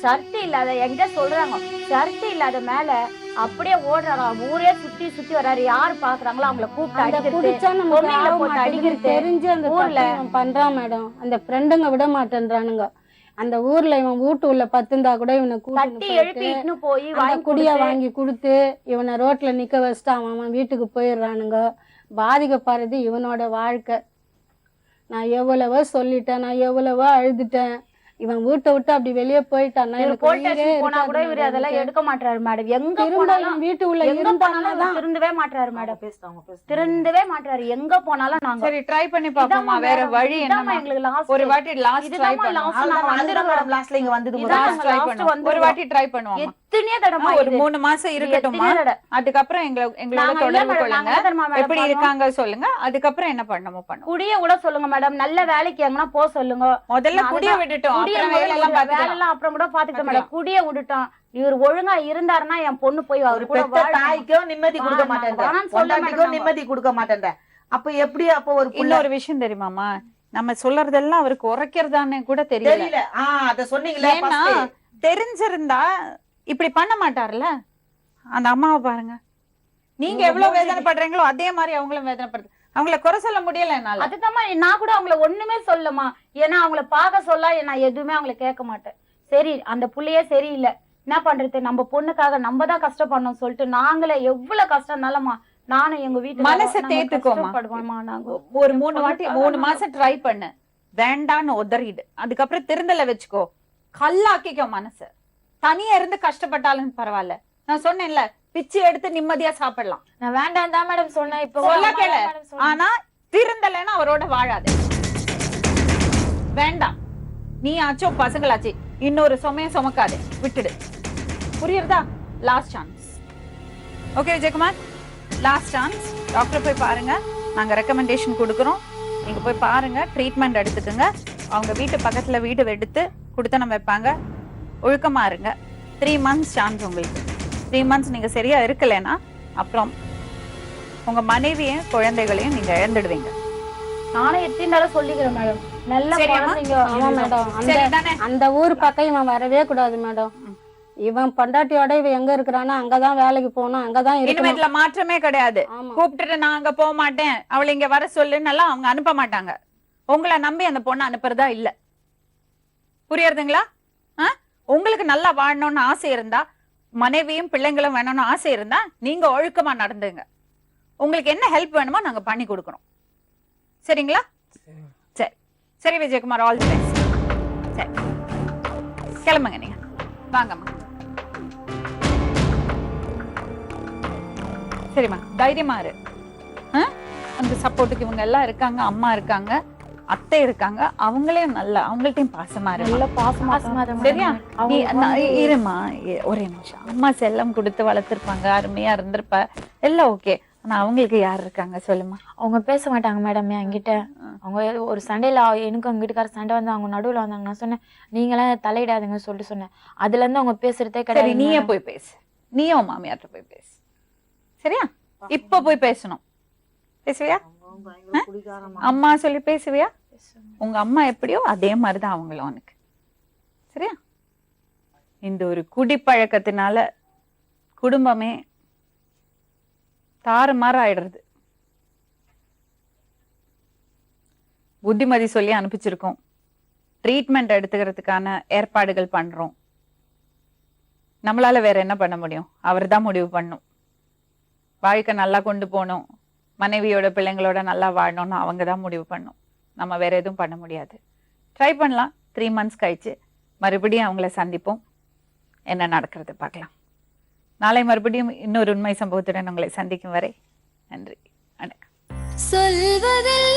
ஷர்ட் இல்லாத எங்க சொல்றாங்க ஷர்ட் இல்லாத மேல அப்படியே ஓடுறாங்க. ஊரே சுத்தி சுத்தி வர்றாரு. யாரு பாக்குறாங்களோ அவங்கள கூப்பிட்டு அந்த அடிக்கிறது, குடிச்சா நமக்கு பொம்மைகளை ஆக போட்டு மாட்டேங்குது அடிக்கிறது. தெரிஞ்சு அந்த ஊர்ல தப்பை இவன் பண்றான் மேடம். அந்த ஃப்ரெண்டுங்க விட மாட்டேன்றானுங்க. அந்த ஊர்ல இவன் வீட்டு உள்ள பத்துந்தா கூட இவனை தட்டி எழுப்பி கூட்டி இட்டுன்னு போய் அந்த வாங்கி குடிய கொடுத்து, வாங்கி கொடுத்து இவனை ரோட்ல நிக்க வச்சுட்டு அவன் வீட்டுக்கு போயிடுறானுங்க. பாதிக்கப்படுறது இவனோட வாழ்க்கை. நான் எவ்வளவோ சொல்லிட்டேன், நான் எவ்வளவோ அழுதுட்டேன். இவன் வீட்டை விட்டு அப்படி வெளியே போயிட்டான்னா இவரு எனக்கு போலீஸ் உயிரே ஸ்டேஷன் போனா கூட இருக்காது இவரு அதெல்லாம் மேடம். எடுக்க மாட்டாரு மேடம். எங்க திரும்ப போனாலும் இவன் வீட்டு உள்ள எங்க போனாலும் இருந்தாதான் இவரு திருந்தவே மாட்டாரு மேடம். திருந்தவே மாட்டாரு. எங்க போனாலும் நாங்க சரி ட்ரை பண்ணி பாப்போமா, வேற வழி என்னமா? எங்களுக்கு லாஸ்ட் ஒரு வாட்டி லாஸ்ட் ட்ரை பண்ணுவோம். மேடம் லாஸ்ட்ல இங்க வந்தது இதான் லாஸ்ட் ட்ரை last பண்ணுவோம். ஒரு வந்துருவோம். வாட்டி ட்ரை பண்ணுவோம். எத்தனையோ தடவை ஒரு 3 மாசம் இருக்கட்டும்மா. அதுக்கப்புறம் எங்களோட நாங்க இல்ல தொடர்பு மேடம், கொள்ளுங்க. நாங்க என்ன தெரியுமா மேடம் எப்படி பண்ணுவோம்? இருக்காங்க சொல்லுங்க. அதுக்கப்புறம் என்ன பண்ணணுமோ பண்ணுவோம். குடிய கூட சொல்லுங்க மேடம். நல்ல வேலைக்கு எங்கன்னா போக சொல்லுங்க. முதல்ல நான் குடிய அதுதான் விட்டுட்டோம், குடிய அப்புறம் வேலை எல்லாம் வேலை பாத்துக்கலாம். எல்லாம் அப்புறம் கூட பாத்துக்கிட்டோம் மேடம். குடிய விட்டுட்டோம். இவர் ஒழுங்கா இருந்தாருன்னா என் பொண்ணு போய் அவர் ஒரு கூட பெத்த தாய்க்கும் நிம்மதி கொடுக்க மாட்டேன், வேணாம்னு சொல்ல பொண்டாட்டிக்கும் மாட்டோம். நிம்மதி கொடுக்க மாட்டேன். அப்ப எப்படி அப்ப ஒரு புள்ள இன்னொரு விஷயம் தெரியுமாமா, நம்ம சொல்றதெல்லாம் அவருக்கு உரைக்கிறதான்னு கூட தெரியல. தெரியல. அத சொன்னீங்களே ஏன்னா தெரிஞ்சிருந்தா இப்படி பண்ண மாட்டார்ல. அந்த அம்மாவை பாருங்க, நீங்க எவ்வளவு வேதனைப்படுறீங்களோ அதே மாதிரி அவங்களும் வேதனைப்படுது. அவங்கள குறை சொல்ல முடியல என்னால. அதுதான் நான் கூட அவங்கள ஒண்ணுமே சொல்லமா. ஏன்னா அவங்கள பார்க்க சொல்ல நான் எதுவுமே அவங்கள கேட்க மாட்டேன். சரி அந்த புள்ளையே சரியில்லை, என்ன பண்றது, நம்ம பொண்ணுக்காக நம்ம தான் கஷ்டப்படணும் சொல்லிட்டு நாங்களே எவ்வளவு கஷ்டம் இருந்தாலும்மா நானும் எங்க வீட்டுல மனசை தேத்துக்கோமா. நாங்க ஒரு 3 மாசம் ட்ரை பண்ணு, வேண்டான்னு உதறிடு. அதுக்கப்புறம் திருந்தல வச்சுக்கோ, கல்லாக்கிக்கோ மனசு. தனியா இருந்து கஷ்டப்பட்டாலும் பரவாயில்ல. நான் சொன்னேன்ல, பிச்சு எடுத்து நிம்மதியா சாப்பிடலாம். நான் வேண்டாம் தான் மேடம் சொன்னேன். இப்ப சொல்ல கேளு. ஆனா திருந்தலைன்னா அவரோட வாழாது. வேண்டாம், நீ ஆச்சோ பசங்களாச்சு, இன்னொரு சுமையும் சுமக்காது, விட்டுடு. புரியுறதா? Last chance. Okay Vijayakumar, last chance. Doctor போய் பாருங்க, நாங்க ரெக்கமெண்டேஷன் கொடுக்குறோம். நீங்க போய் பாருங்க, ட்ரீட்மெண்ட் எடுத்துக்கோங்க. அவங்க வீட்டு பக்கத்துல வீடு எடுத்து கொடுத்தனம் வைப்பாங்க. ஒழுக்கமா இருங்க. 3 months சான்ஸ் உங்களுக்கு. 3 months நீங்க சரியா இருக்கலைன்னா அப்புறம் உங்க மனைவியும் குழந்தைகளையும் நீங்க இழந்துடுவீங்க. நானும் எத்தனை தடவை சொல்லிக்கிறேன் மேடம். நல்ல குழந்தைங்க. ஆமா மேடம், சரிதானே? அந்த ஊர் பக்கம் இவன் வரவே கூடாது மேடம். இவன் பொண்டாட்டியோட இவன் எங்க இருக்கிறானோ அங்கதான் வேலைக்கு போகணும், அங்கதான் இனிமே இருக்கணும். இதுல மாற்றமே கிடையாது. ஆமா. கூப்பிட்டுட்டு நான் அங்க போக மாட்டேன், அவளை இங்க வர சொல்லுன்னு அவங்க அனுப்ப மாட்டாங்க. உங்களை நம்பி அந்த பொண்ணை அனுப்புறதா இல்ல. புரியுறதுங்களா? உங்களுக்கு நல்லா வாழணும்னு ஆசை இருந்தா, மனைவியும் பிள்ளைங்களும் வேணும்னு ஆசை இருந்தா நீங்க ஒழுக்கமா நடந்துங்க. உங்களுக்கு என்ன ஹெல்ப் வேணுமோ நாங்க பண்ணி கொடுக்குறோம். சரிங்களா? சரி சரி விஜயகுமார், ஆல் தி பெஸ்ட். சரி கிளம்புங்க, நீங்க வாங்கம்மா. சரிம்மா, தைரியமா இரு. அந்த சப்போர்ட்டுக்கு இவங்க எல்லாம் இருக்காங்க, அம்மா இருக்காங்க. அத்தை இருக்காங்க, அவங்களையும் நல்லா அவங்கள்ட்டையும் பாசமா நல்ல இருக்கு. பாசமா தான் சரியா? madam. நீ இருமா, ஒரே நிமிஷம். அம்மா செல்லம் கொடுத்து வளர்த்திருப்பாங்க, அருமையா இருந்திருப்ப, எல்லாம் ஓகே. ஆனா அவங்களுக்கு யார் இருக்காங்க சொல்லுமா? அவங்க பேச மாட்டாங்க மேடம் என்கிட்ட. அவங்க ஒரு சண்டையில எனக்கும் அவங்க வீட்டுக்கார சண்டை வந்து அவங்க நடுவுல வந்தாங்க. நான் சொன்னேன் நீங்களாம் தலையிடாதுங்கன்னு சொல்லிட்டு சொன்னேன். அதுல இருந்து அவங்க பேசுறதே சரி, கிடையாது நீயே madam. போய் பேசு. நீயே உன் மாமியார்ட்ட போய் பேசு. சரியா? இப்ப போய் பேசணும். பேசுவியா? அம்மா சொல்லி பேசுவியா? உங்க அம்மா எப்படியோ அதே மாதிரிதான் அவங்களும் உனக்கு. சரியா? இந்த ஒரு குடிப்பழக்கத்தினால குடும்பமே தாறுமாறு ஆயிடுறது. புத்திமதி சொல்லி அனுப்பிச்சிருக்கோம். ட்ரீட்மெண்ட் எடுத்துக்கிறதுக்கான ஏற்பாடுகள் பண்றோம். நம்மளால வேற என்ன பண்ண முடியும்? அவர் தான் முடிவு பண்ணும். வாழ்க்கை நல்லா கொண்டு போகணும், மனைவியோட பிள்ளைங்களோட நல்லா வாழணும்னு அவங்க தான் முடிவு பண்ணும். நம்ம வேற எதுவும் பண்ண முடியாது. ட்ரை பண்ணலாம். 3 months கழிச்சு மறுபடியும் அவங்கள சந்திப்போம். என்ன நடக்கிறது பார்க்கலாம். நாளை மறுபடியும் இன்னொரு உண்மை சம்பவத்துடன் உங்களை சந்திக்கும் வரை நன்றி, வணக்கம். சொல்வதில்